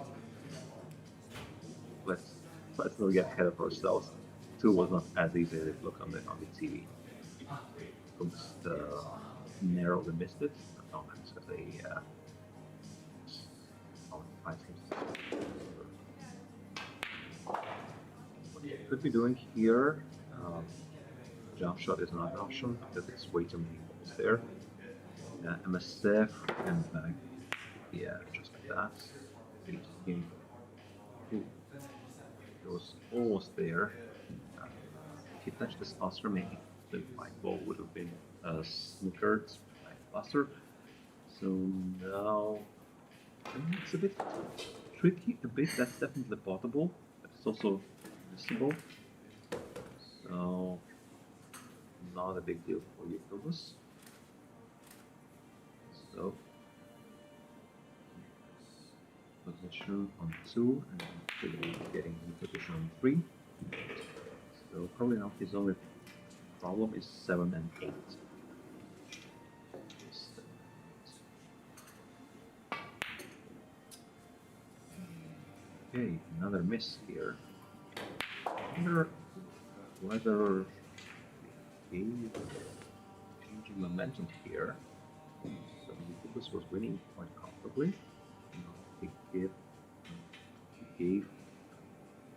Let's not get ahead of ourselves. 2 was not as easy as it looked on the TV. Just narrowly missed it. No, that's because they what you could be doing here, jump shot is not an option because it's way too many balls there. MSF and yeah, just like that. It was almost there. If he touched this faster, maybe the white ball would have been snookered faster. So now it's a bit tricky, that's definitely potable, but it's also missable. So not a big deal for Jokubas. So position on 2 and getting in position on 3. So probably now his only problem is 7 and 8. Okay, another miss here. I wonder whether changing momentum here. So Jokubas was winning quite comfortably. He gave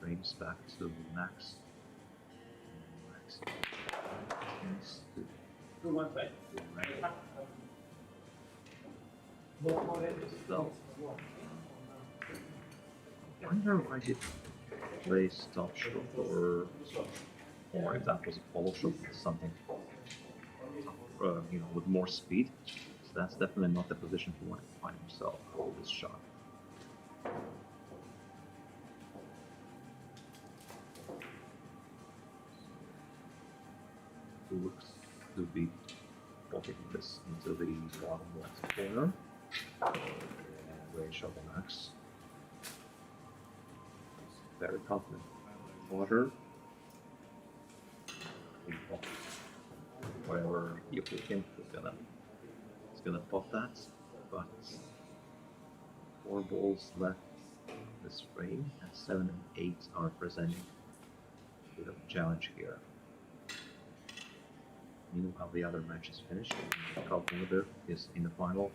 frames back to Max. So, I wonder why he play stop shot or if that was a follow shot, something with more speed. So that's definitely not the position he wanted to find himself for this shot. Looks to be popping this into the bottom left corner. Great shot on Max. Very confident. Water. Wherever you put him, it's gonna pop that. But 4 balls left this frame, and 7 and 8 are presenting a bit of a challenge here. Meanwhile, the other match is finished. Calculator is in the final,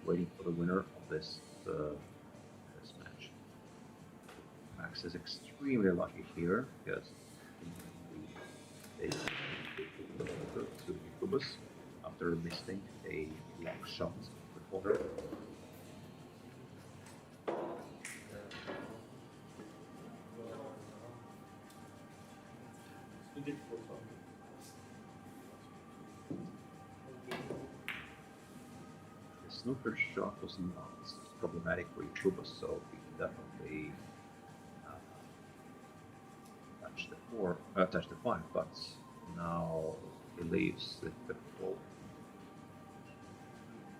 waiting for the winner of this match. Max is extremely lucky here because they to Jokubas after missing a long shot before. The snooker shot was not problematic for Jokubas, so he definitely touched the 5, but now he leaves the ball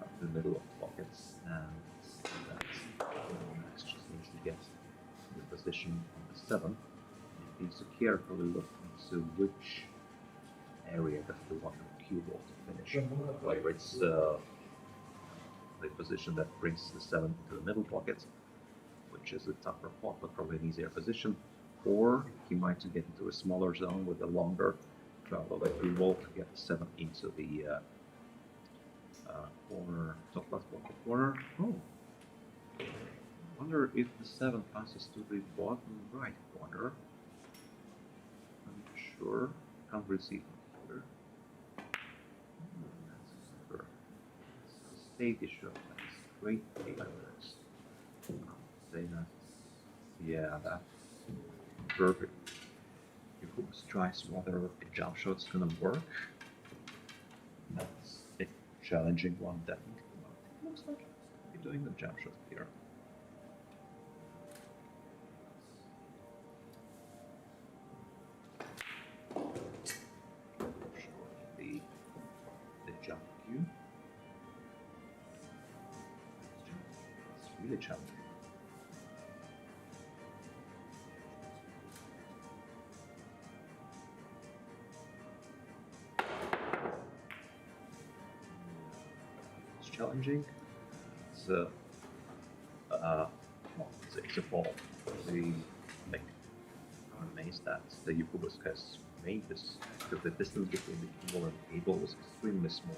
up the middle of the pockets, and Max just needs to get the position on the 7. He needs to carefully look into which area does he want to cue ball to finish. However, it's the position that brings the 7 to the middle pocket, which is a tougher pot, but probably an easier position. Or he might get into a smaller zone with a longer travel like cue ball to get the 7 into the corner, top left pocket corner. Oh. Wonder if the 7 passes to the bottom right corner. I'm not sure. Can't really see from here. That's super. Safety shot. That's great fireworks. Say that. Yeah, that's perfect. Jokubas tries whether the jump shot's gonna work. That's a challenging one, definitely. Looks like he's doing the jump shot here. The jump cue. It's really challenging. It's challenging. It's it's a ball. I'm amazed that the Jokubas has made this, because the distance between the ball and the table was extremely small.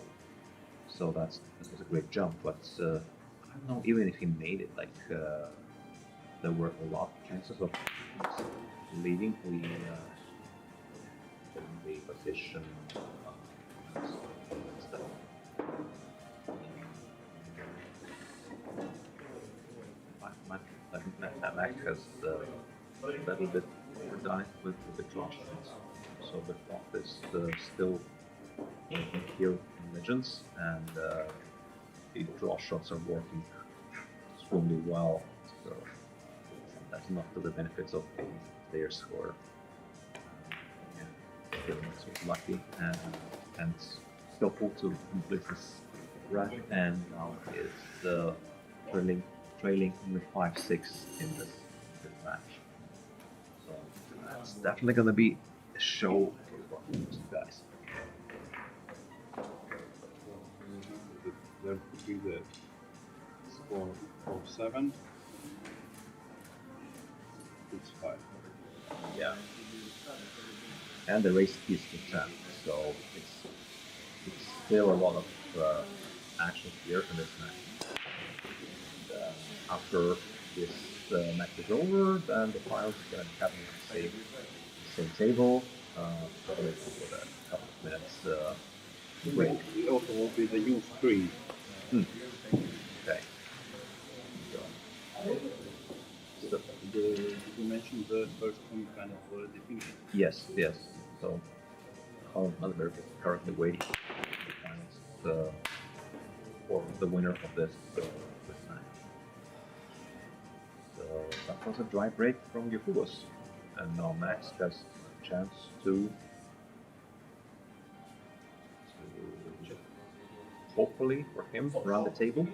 So that was a great jump, but I don't know, even if he made it, like there were a lot of chances of leaving the position. Mac has a little bit overdone it with the draw shots, so the clock is still working here in Legends, and the draw shots are working extremely well, so that's not to the benefits of the players who are still not so lucky and skillful to complete this rack, and now is trailing in the 5-6 in this match. So that's definitely gonna be a show for these guys. There could be the score of 7. It's 5. Yeah. And the race is to 10, so it's still a lot of action here in this match. After this match is over, then the finals are going to happen at the same table, probably for a couple of minutes break. It also will be the youth 3. Okay. So, You mentioned the first one kind of already finished. yes. So Colin Motherberg is currently waiting for the finals for the winner of this match. So that was a dry break from Jokubas, and now Max has a chance to hopefully for him run the table.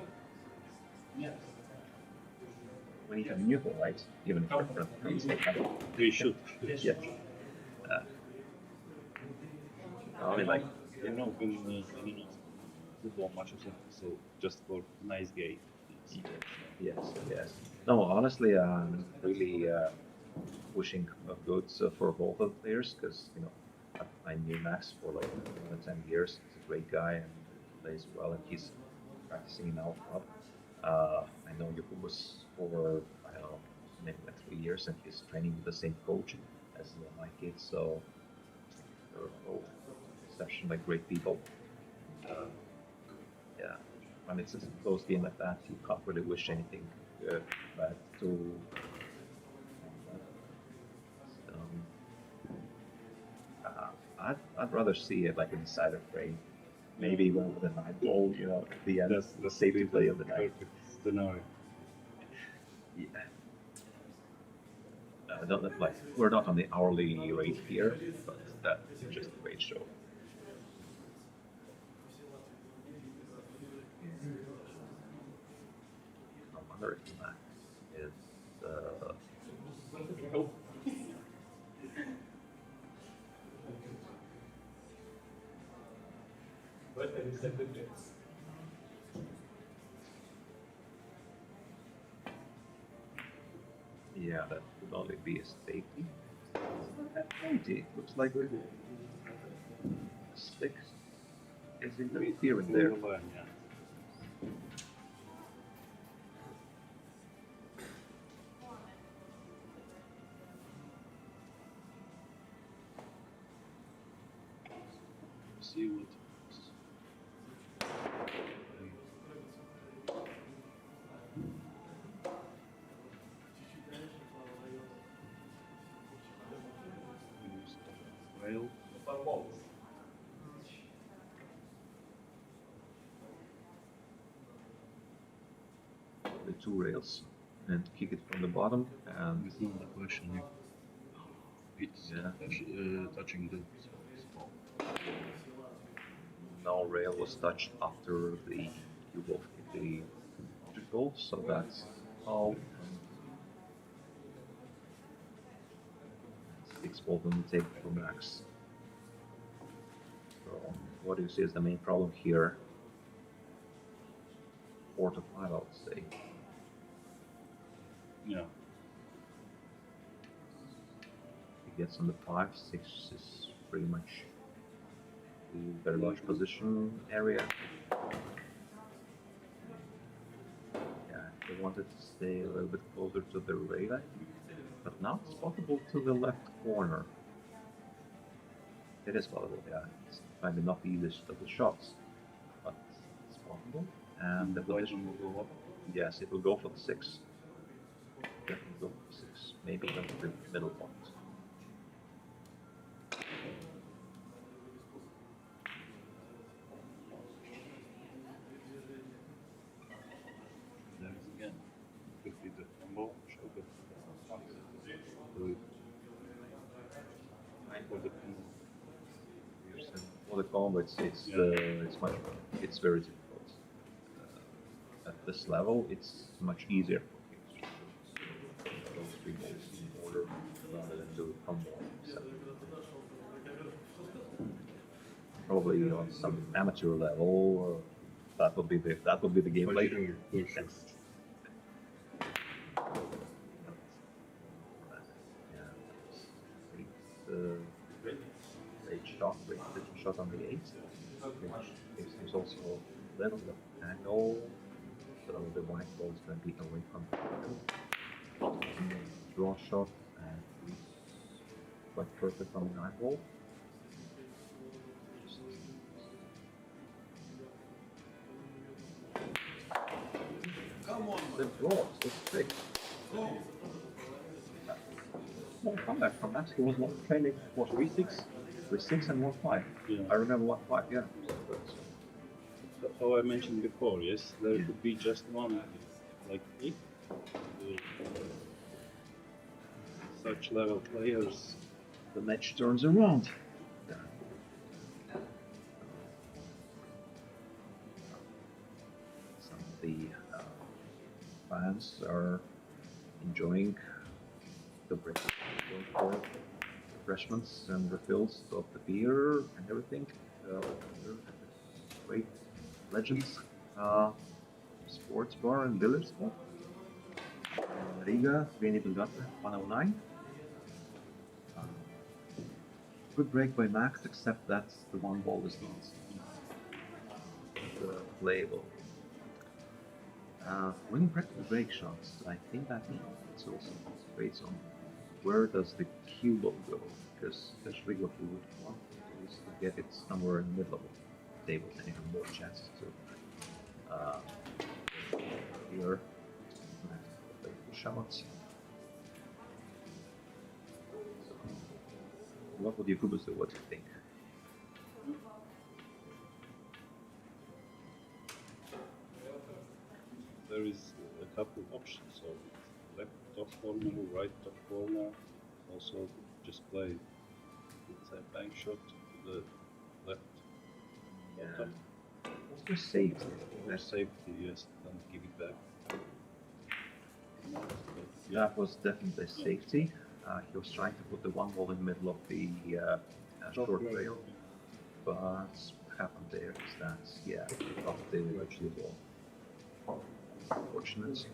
We need a neutral, right? Even if we're from the same country. We should. Yeah. I mean, like, when football matches, so just for nice game. yes. No, honestly, I'm really wishing good for both of the players, because I knew Max for like more than 10 years. He's a great guy and plays well, and he's practicing in our club. I know Jokubas for I don't know, maybe like 3 years, and he's training with the same coach as my kids. So they're both exceptionally great people. Yeah, when it's a close game like that, you can't really wish anything bad to. I'd rather see it like a decider frame, maybe even with a 9 ball, at the end. That's the safety play of the night. perfect scenario. Yeah. We're not on the hourly rate here, but that's just a great show. I wonder if Max is. Yeah, that would only be a safety. At 20, it looks like the stick is interfering there. Yeah. See what. Rail. The two rails and kick it from the bottom and It's not a question. It's touching the small. no rail was touched after the you both hit the object goal, so that's how 6 volt on the table for max. So what do you see is the main problem here? 4 to 5, I would say. Yeah. He gets on the 5, 6 is pretty much the very large position area. Yeah, they wanted to stay a little bit closer to the rail, but now it's possible to the left corner. It is possible, yeah. It's maybe not the easiest of the shots, but it's possible. And the position will go up. yes, it will go for the 6. Definitely go for the 6, maybe even the middle point. There's again. Quickly the combo. Show the for the combo. For the combo, it's very difficult. At this level, it's much easier for you to those 3 balls in order rather than do a combo. So, probably on some amateur level, that would be the gameplay. For sure. Great shot on the 8, which is also a little bit of angle, so the white ball is going to be away from the draw shot, and it's quite perfect on the 9 ball. Come on, The draw is so big. Small comeback from Max. He was trailing for 3-6, 3-6 and 1-5. Yeah. I remember 1-5, yeah. How I mentioned before, yes, there could be just one, like if such level players. The match turns around. Some of the fans are enjoying the break, going for refreshments and refills of the beer and everything. Great Legends sports bar and billiard spot. Riga, Biljarda, 109. Good break by Max, except that the 1 ball is not playable. When you practice break shots, I think that it's also great on where does the cue ball go, because especially what you would want is to get it somewhere in the middle of the table and you have more chances to here play the shots. What would Jokubas do? What do you think? There is a couple options, so left top corner, right top corner, also just play it's a bank shot to the left bottom. What's the safety? For safety, yes, don't give it back. That was definitely safety. He was trying to put the 1 ball in the middle of the short rail, but happened there is that, yeah, they will actually go. Unfortunate.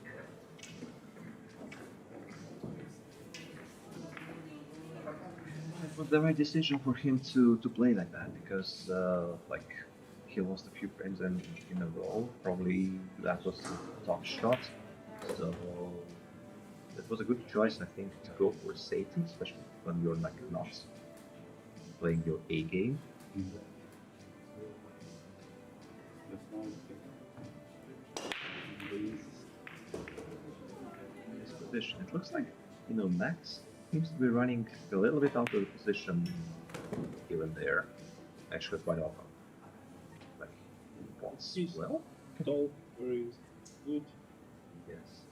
It was the right decision for him to play like that because, like, he lost a few frames in a row. Probably that was a tough shot. So it was a good choice, I think, to go for Satan, especially when you're like not playing your A game. This position, it looks like, you know, Max seems to be running a little bit out of the position here and there, actually quite often. Like once, well, Tall, very good. yes.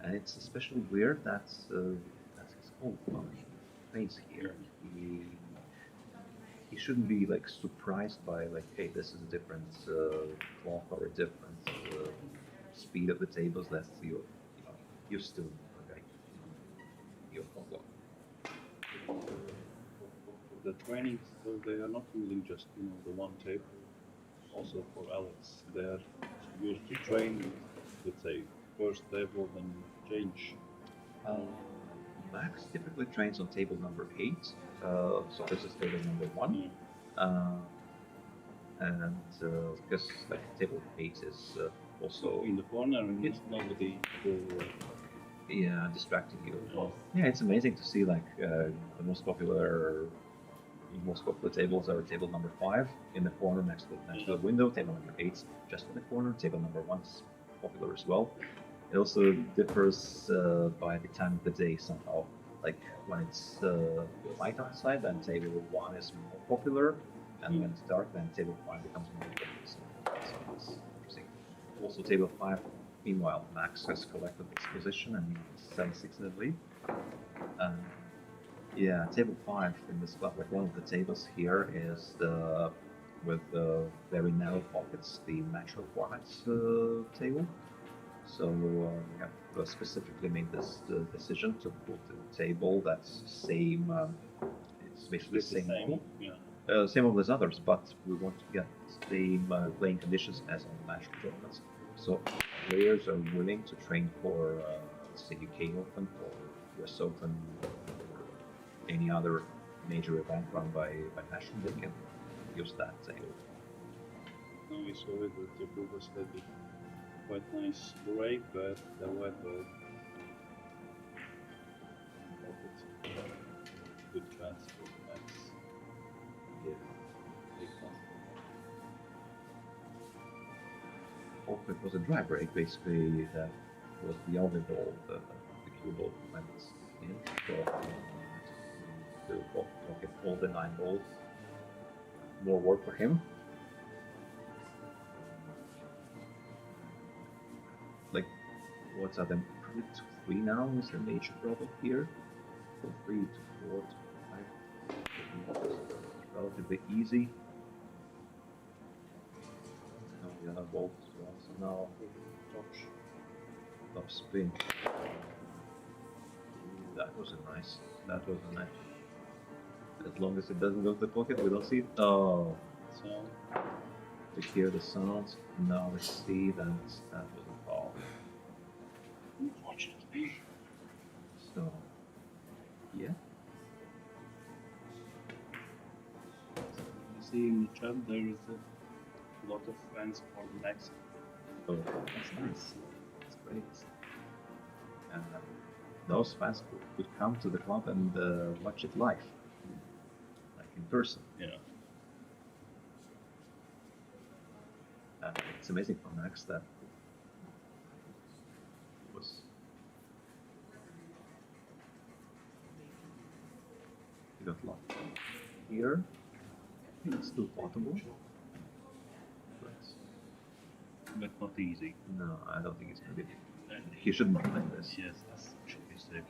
And it's especially weird that that's his whole face here. He shouldn't be like surprised by like, hey, this is a different clock or a different speed of the tables. That's you're still okay. Your clock. The trainings, so they are not using just the one table. Also for Alex, they are used to train, let's say, first table, then change. Max typically trains on table number 8, so this is table number 1. And because like table 8 is also in the corner, and it's nobody yeah, distracting you. Yeah, it's amazing to see like the most popular tables are table number 5 in the corner next to the window, table number 8 just in the corner, table number 1 is popular as well. It also differs by the time of the day somehow. Like when it's light outside, then table 1 is more popular, and when it's dark, then table 5 becomes more popular. So it's interesting. Also, table 5, meanwhile, Max has collected this position and he's 7-6 in the lead. Yeah, table 5 in this club, like one of the tables here is with very narrow pockets, the natural formats table. So we have specifically made this decision to put a table that's same, it's basically the same model. Yeah. Same model as others, but we want to get the same playing conditions as on the natural tournaments. So players are willing to train for, let's say, UK Open or US Open or any other major event run by national, they can use that table. Now we saw it that Jokubas had a quite nice break, but the white ball good chance for Max. Yeah. Big one. Also, it was a dry break, basically, that was the only ball, the cue ball went in. So, pocket all the 9 balls. More work for him. Like, what's at them? 3 now is the major problem here. From 3 to 4 to 5. It's relatively easy. Now the other balls as well. So now top spin. That was a nice. That was a nice. As long as it doesn't go to the pocket, we don't see it. Oh, So to hear the sounds. Now we see that that was a foul. unfortunately, So, yeah. you see in the chat there is a lot of fans for Max. Oh, that's nice. That's great. Those fans could come to the club and watch it live, like in person. Yeah. It's amazing for Max that was. He got locked here. It's still potable. But not easy. No, I don't think it's gonna be. He shouldn't be playing this. Yes, that should be saved.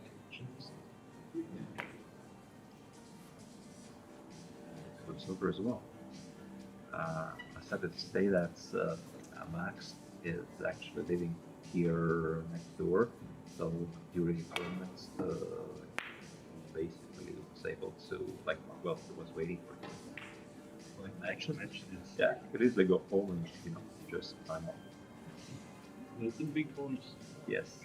Good snooker as well. I started to say that Max is actually living here next door, so during tournaments, basically was able to, like, well, he was waiting for him like matches. Matches. Yeah, you could easily go home and just time off. There's a big bonus. Yes.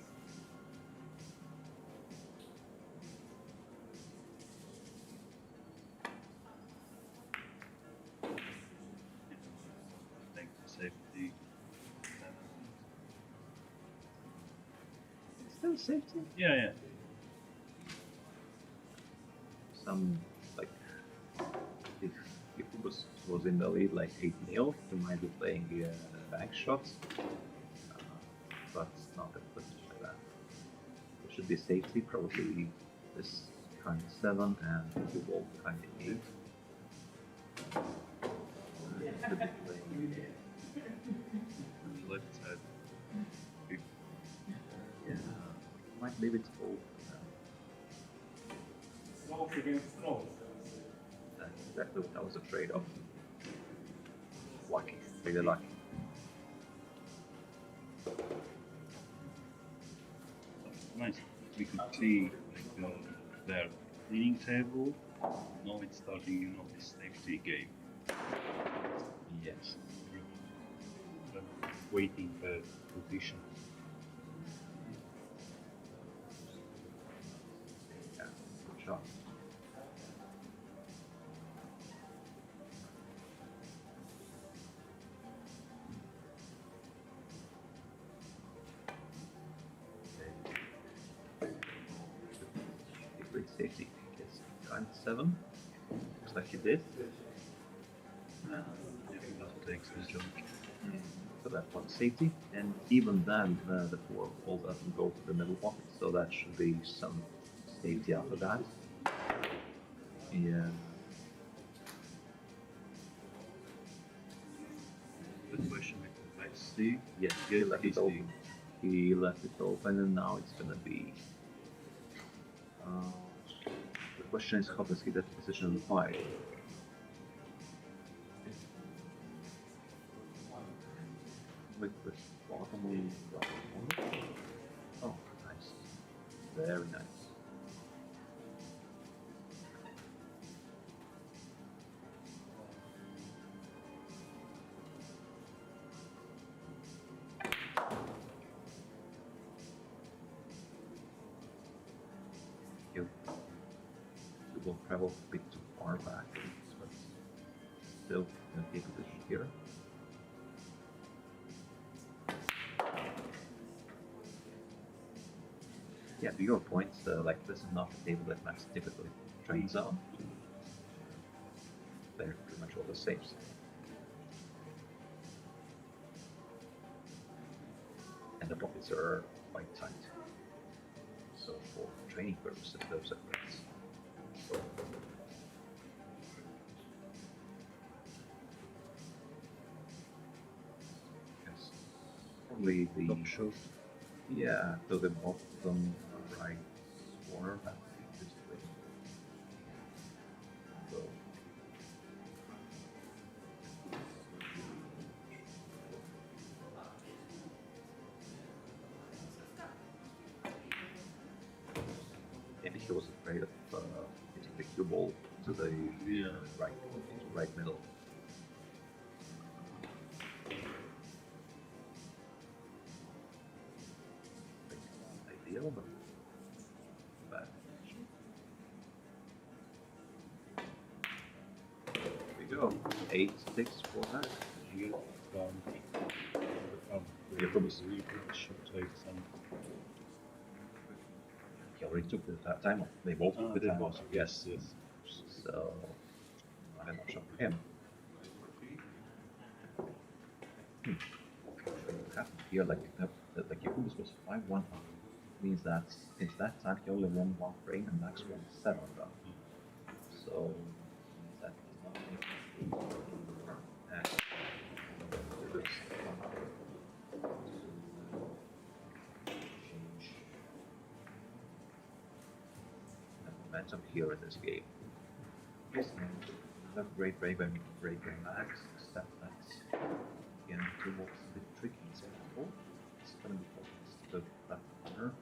Take the safety. Still safety. Yeah. Some like if Jokubas was in the lead like 8-0, he might be playing bank shots, but not a position like that. It should be safety, probably this kind 7 and you will kind 8. Should be playing On the left side. yeah, might leave it all. That's exactly what I was afraid of. Lucky, really lucky. Nice. We could see like, their cleaning table. Now it's starting, the safety game. Yes. Waiting for position. Yeah, good shot. Great safety. Gets kind 7. Looks like he did. If he doesn't take the jump. So that one safety, and even then the 4 ball doesn't go to the middle pocket, so that should be some safety after that. Yeah. Good question. Let's see. Yes, he left it open. He left it open, and now it's gonna be. The question is, how does he get the position on the 5? With the bottom right. Oh, nice. Very nice. You will travel a bit too far back, but still gonna take a position here. Yeah, to your point, like this is not the table that Max typically trains on. They're pretty much all the same. And the pockets are quite tight. So for training purposes, those are great. Yes. Probably the Top shot. yeah, to the bottom right corner. I think this way. So. Maybe he was afraid of hitting the cue ball to the right middle. Ideal, but bad. There we go. 8-6 for that. Here, Jokubas. should take some. He already took the time off. They both took the time off. Yes. Yes. So I'm not sure for him. What happened here? Like Jokubas was 5-1 up. Means that since that time he only won 1 frame and Max won 7 rounds. So that is not momentum here in this game. Yes, another great break by Max, except that's again towards the tricky example. It's gonna be focused to the left corner.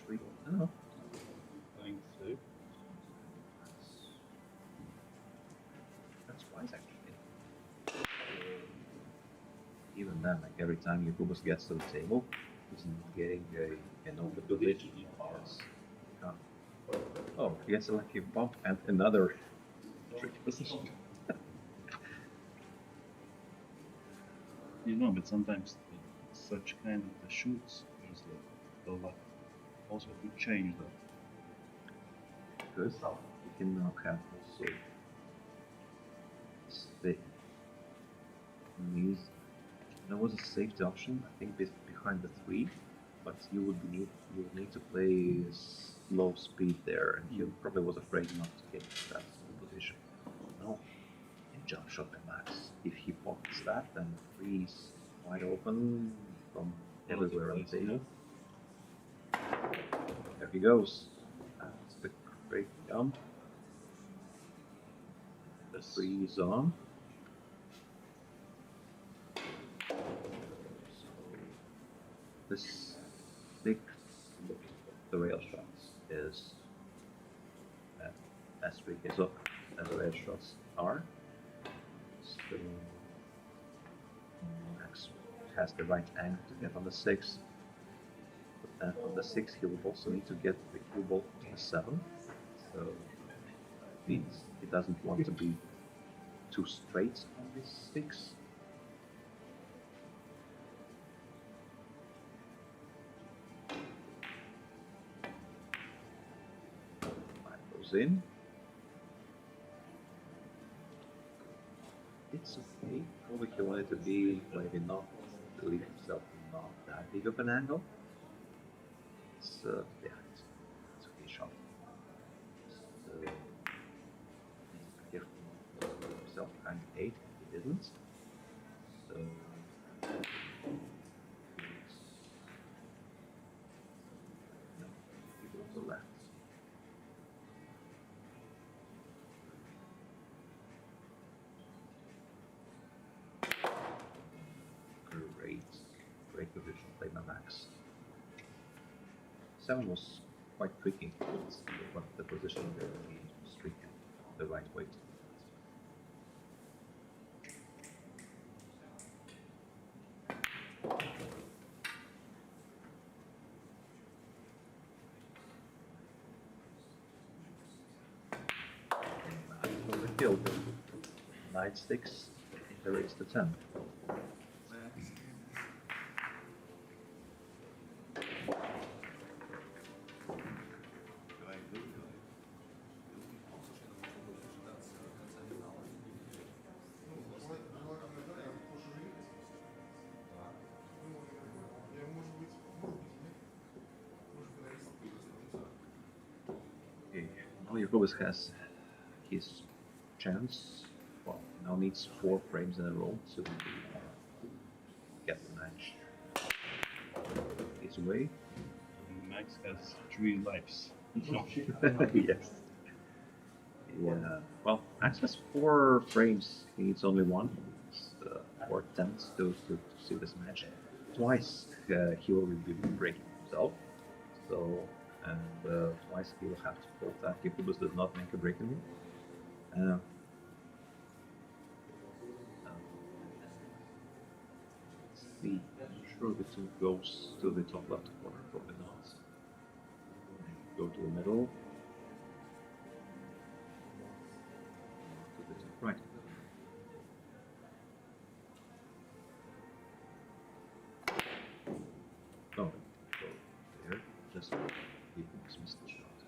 Trick. Oh. Going through. That's even then, like every time Jokubas gets to the table, he's not getting an open position. Yes. Oh, he gets a lucky bump and another tricky position. You know, but sometimes such kind of the shoots is the luck also to change that. Because you can now have also stay. There was a safety option, I think, behind the 3, but you would need to play slow speed there, and he probably was afraid not to get that position. No, in jump shot by Max. If he pockets that, then 3 is wide open from everywhere on the table. There he goes. That's the great jump. The 3 is on. This 6, the rail shots, is as weak as the rail shots are. So Max has the right angle to get on the 6. But then on the 6 he would also need to get the cue ball to the 7. So means he doesn't want to be too straight on this 6. In. It's okay. Probably he wanted to be maybe not to leave himself not that big of an angle. It's yeah, it's okay shot. So if himself behind 8, he didn't. So no, he goes to left. Great position played by Max. 7 was quite tricky, but the position there was tricky, the right way to from the field, knight 6, the raise to 10. Jokubas has his chance. Well, now needs 4 frames in a row to get the match his way. Max has 3 lives. Yes. Yeah. Well, Max has 4 frames. He needs only 1. It's 4 attempts to see this match. Twice he will be breaking himself. So. And twice he will have to fold that. Jokubas does not make a break in it. Let's see. I'm sure the 2 goes to the top left corner, probably not. Go to the middle. To the top right. Oh, go there. Just. Missed the shot.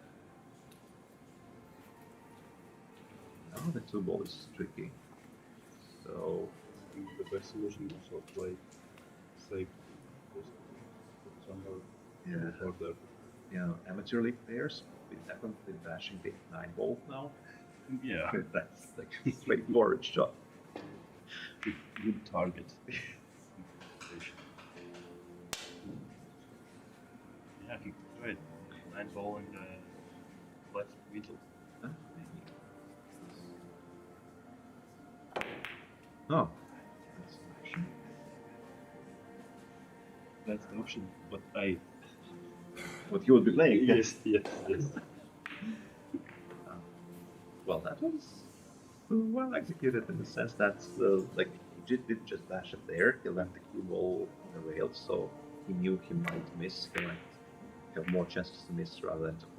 Now the 2 ball is tricky. So I think the best solution is to play safe. Somewhere further. Yeah, amateur league players will definitely bashing the 9 ball now. Yeah. That's like a straightforward shot. Good target. Yeah, he tried. 9 ball in the left middle. Huh? Oh, that's an option. That's the option, but What you would be playing? yes. Well, that was well executed in the sense that like he did just dash it there. He left the cue ball on the rail, so he knew he might miss. He might have more chances to miss rather than to on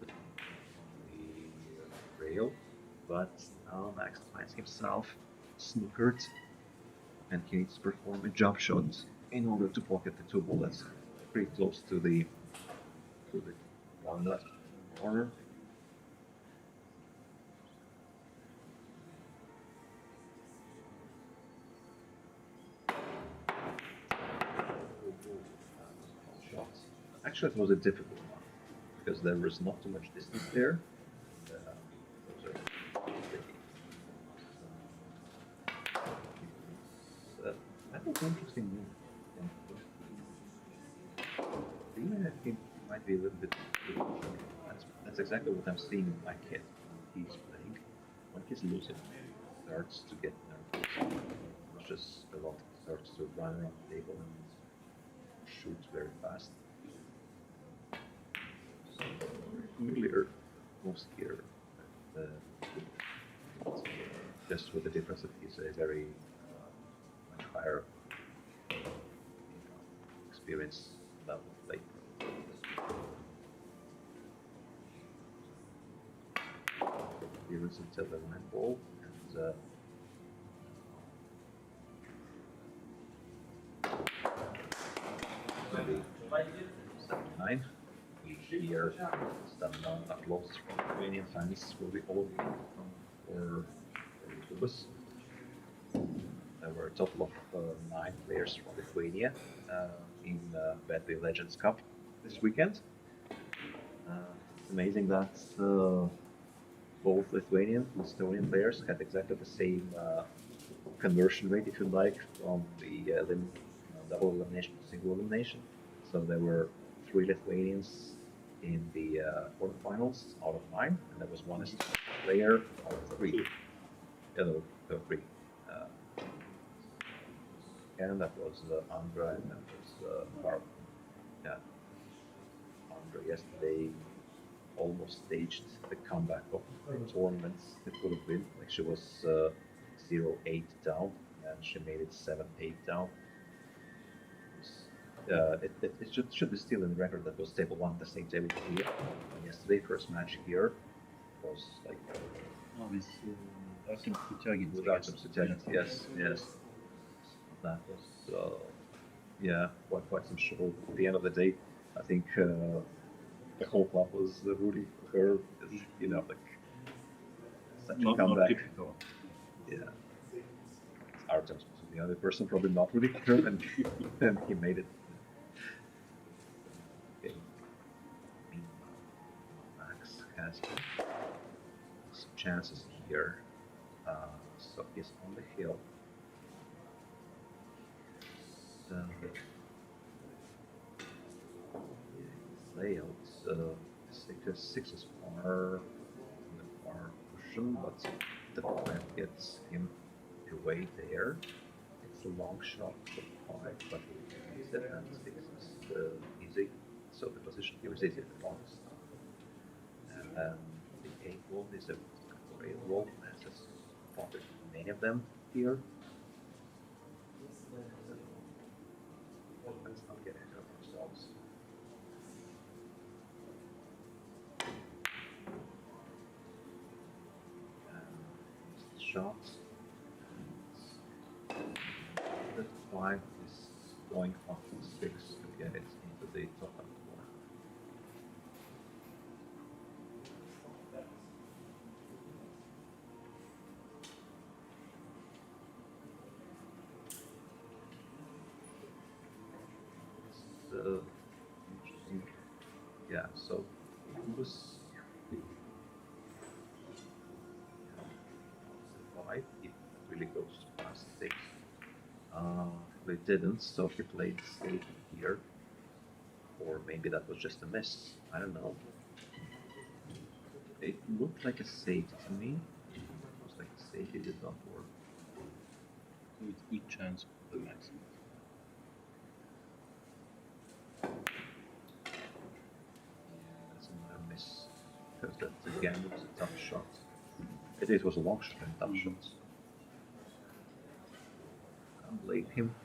the rail. But now Max finds himself snookered, and he needs to perform a jump shot in order to pocket the 2 ball that's pretty close to the one left corner. Shots. Actually, it was a difficult one because there was not too much distance there. Those are tricky. That was an interesting move. Even I think it might be a little bit. That's exactly what I'm seeing in my kid. He's playing. When he's losing, he starts to get nervous. It's just a lot. He starts to run around the table and shoot very fast. So familiar moves here. Just with the difference that he's a very much higher experience level player. Experience until the 9 ball and maybe 79. We hear some applause from Lithuanian fans will be all for Jokubas. There were a total of 9 players from Lithuania in BETBY Legends Cup this weekend. It's amazing that both Lithuanian and Estonian players had exactly the same conversion rate, if you like, from the double elimination to single elimination. So there were 3 Lithuanians in the quarterfinals out of 9, and there was 1 Estonian player out of 3. Yeah, there were 3. And that was Andra, and that was Carl. Yeah, Andra yesterday almost staged the comeback of tournaments it would have been. Like she was 0-8 down, and she made it 7-8 down. It should be still in the record that was table 1, the same table here. Yesterday, first match here was like. Without some yes. That was yeah, quite some show. At the end of the day, I think the whole club was rooting for her. You know, like such a comeback. Typical. Yeah, Artem's the other person probably not rooting for her, and then he made it. Okay. Max has some chances here, so he's on the hill. Layout, 6 is far cushion, but the 5 gets him away there. It's a long shot for 5, but he said that 6 is easy, so the position here is easy for longest. And then the 8 ball is a great roll, as has spotted many of them here. Let's not get ahead of ourselves. Shots. The 5 is going off the 6 to get it into the top of the board. Interesting. Yeah, so it was 5 if it really goes past 6. They didn't, so he played safe here. Or maybe that was just a miss. I don't know. It looked like a safety to me. It was like a safety did not work. With each chance for the Maksims. That's another miss. Because that again was a tough shot. It was a long shot and tough shots. played him.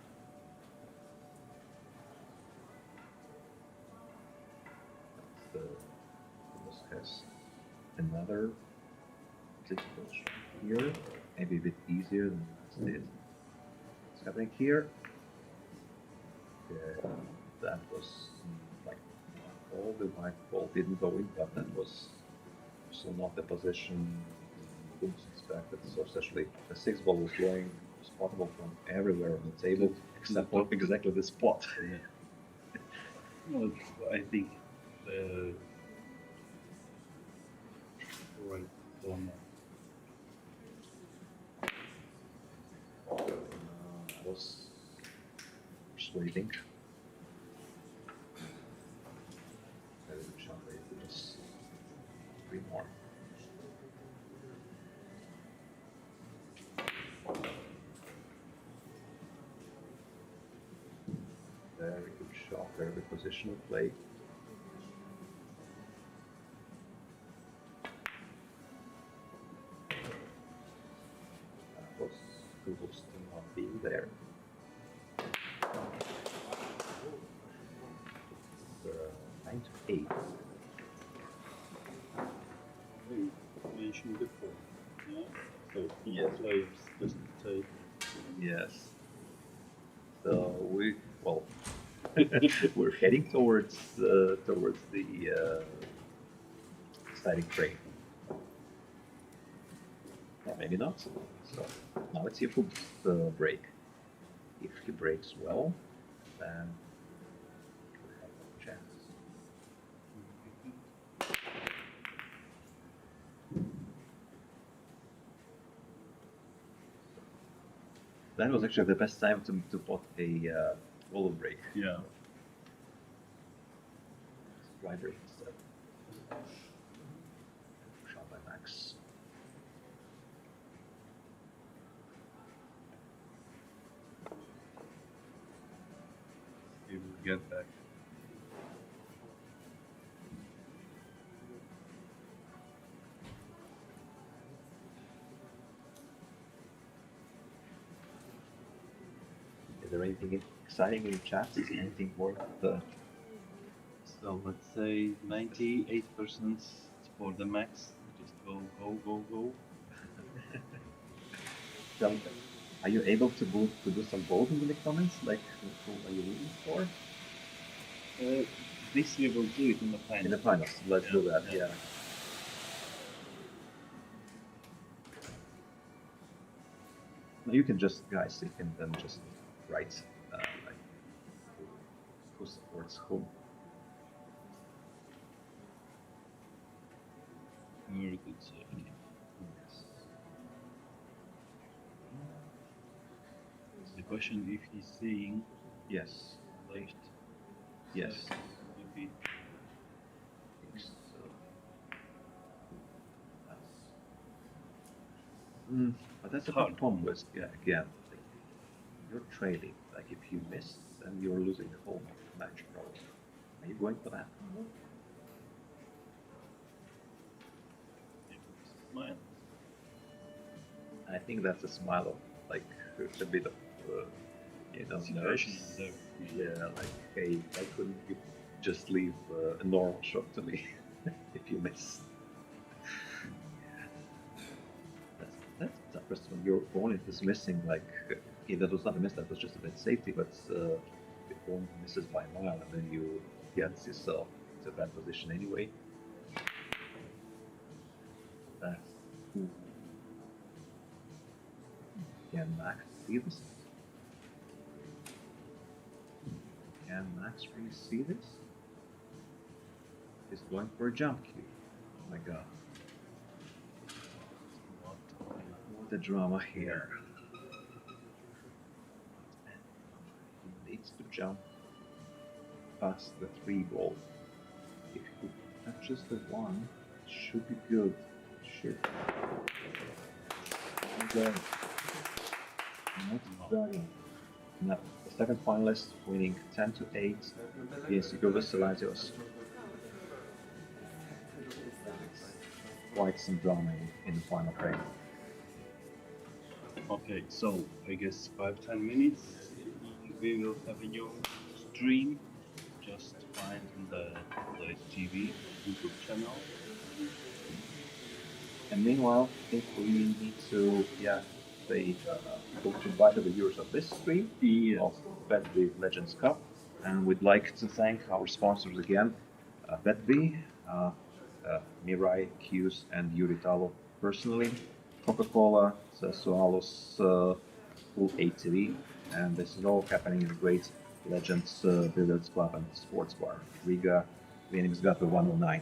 Jokubas has another difficult shot here, maybe a bit easier than last did. What's happening here? That was like all the white ball didn't go in, but that was also not the position you wouldn't expect it. So essentially the 6 ball was going spottable from everywhere on the table except for exactly the spot. Yeah. Well, I think the right corner. Was persuading. Very good shot, but just 3 more. Very good shot, very good positional play. That was Jokubas still not being there. 9 to 8. We mentioned before. Yeah. So Yes. players just take. Yes. So we're heading towards the exciting frame. Or maybe not. So now let's see if we'll break. If he breaks well, then we have a chance. That was actually the best time to put a wall break. Yeah. Dry break instead. Shot by Max. He will get back. Is there anything exciting in the chat? Is anything worth So let's say 98% for the max. Just go, go, go, go. So, are you able to do some voting in the comments? Like, who are you rooting for? This we will do it in the final. In the finals, let's do that, yeah. No, you can just, guys, you can then just write, like, who supports whom. Very good safety. Yes. The question if he's seeing Yes. left. Yes. Would be So, but that's a Hard. big problem with, yeah, again, like, you're trading. Like, if you miss, then you're losing the whole match, probably. Are you going for that? mine. I think that's a smile of, like, a bit of, Situation nerves. there. Yeah, like, hey, why couldn't you just leave a normal shot to me if you miss? That's tough when your opponent is missing, like, okay, that was not a miss, that was just a bit safety, but the opponent misses by a mile and then you get yourself to that position anyway. That's cool. Can Max see this? Can Max really see this? He's going for a jump cue. Oh my god. What a drama here. He needs to jump past the 3 ball. If he touches the 1, it should be good. Should. Okay. Not done. No, the second finalist winning 10 to 8 against Jokubas Silantjevas. Quite some drama in the final frame. Okay, so I guess 5-10 minutes we will have a new stream. Just find on the TV YouTube channel. And meanwhile, I think we need to, say goodbye to the viewers of this stream of BETBY Legends Cup. And we'd like to thank our sponsors again, BETBY, Mirai, Q's, and Yuri Talo personally, Coca-Cola, Sociāles, Full ATV, and this is all happening in the great Legends Billiards Club and Sports Bar, Riga, Vienības Gatve 109.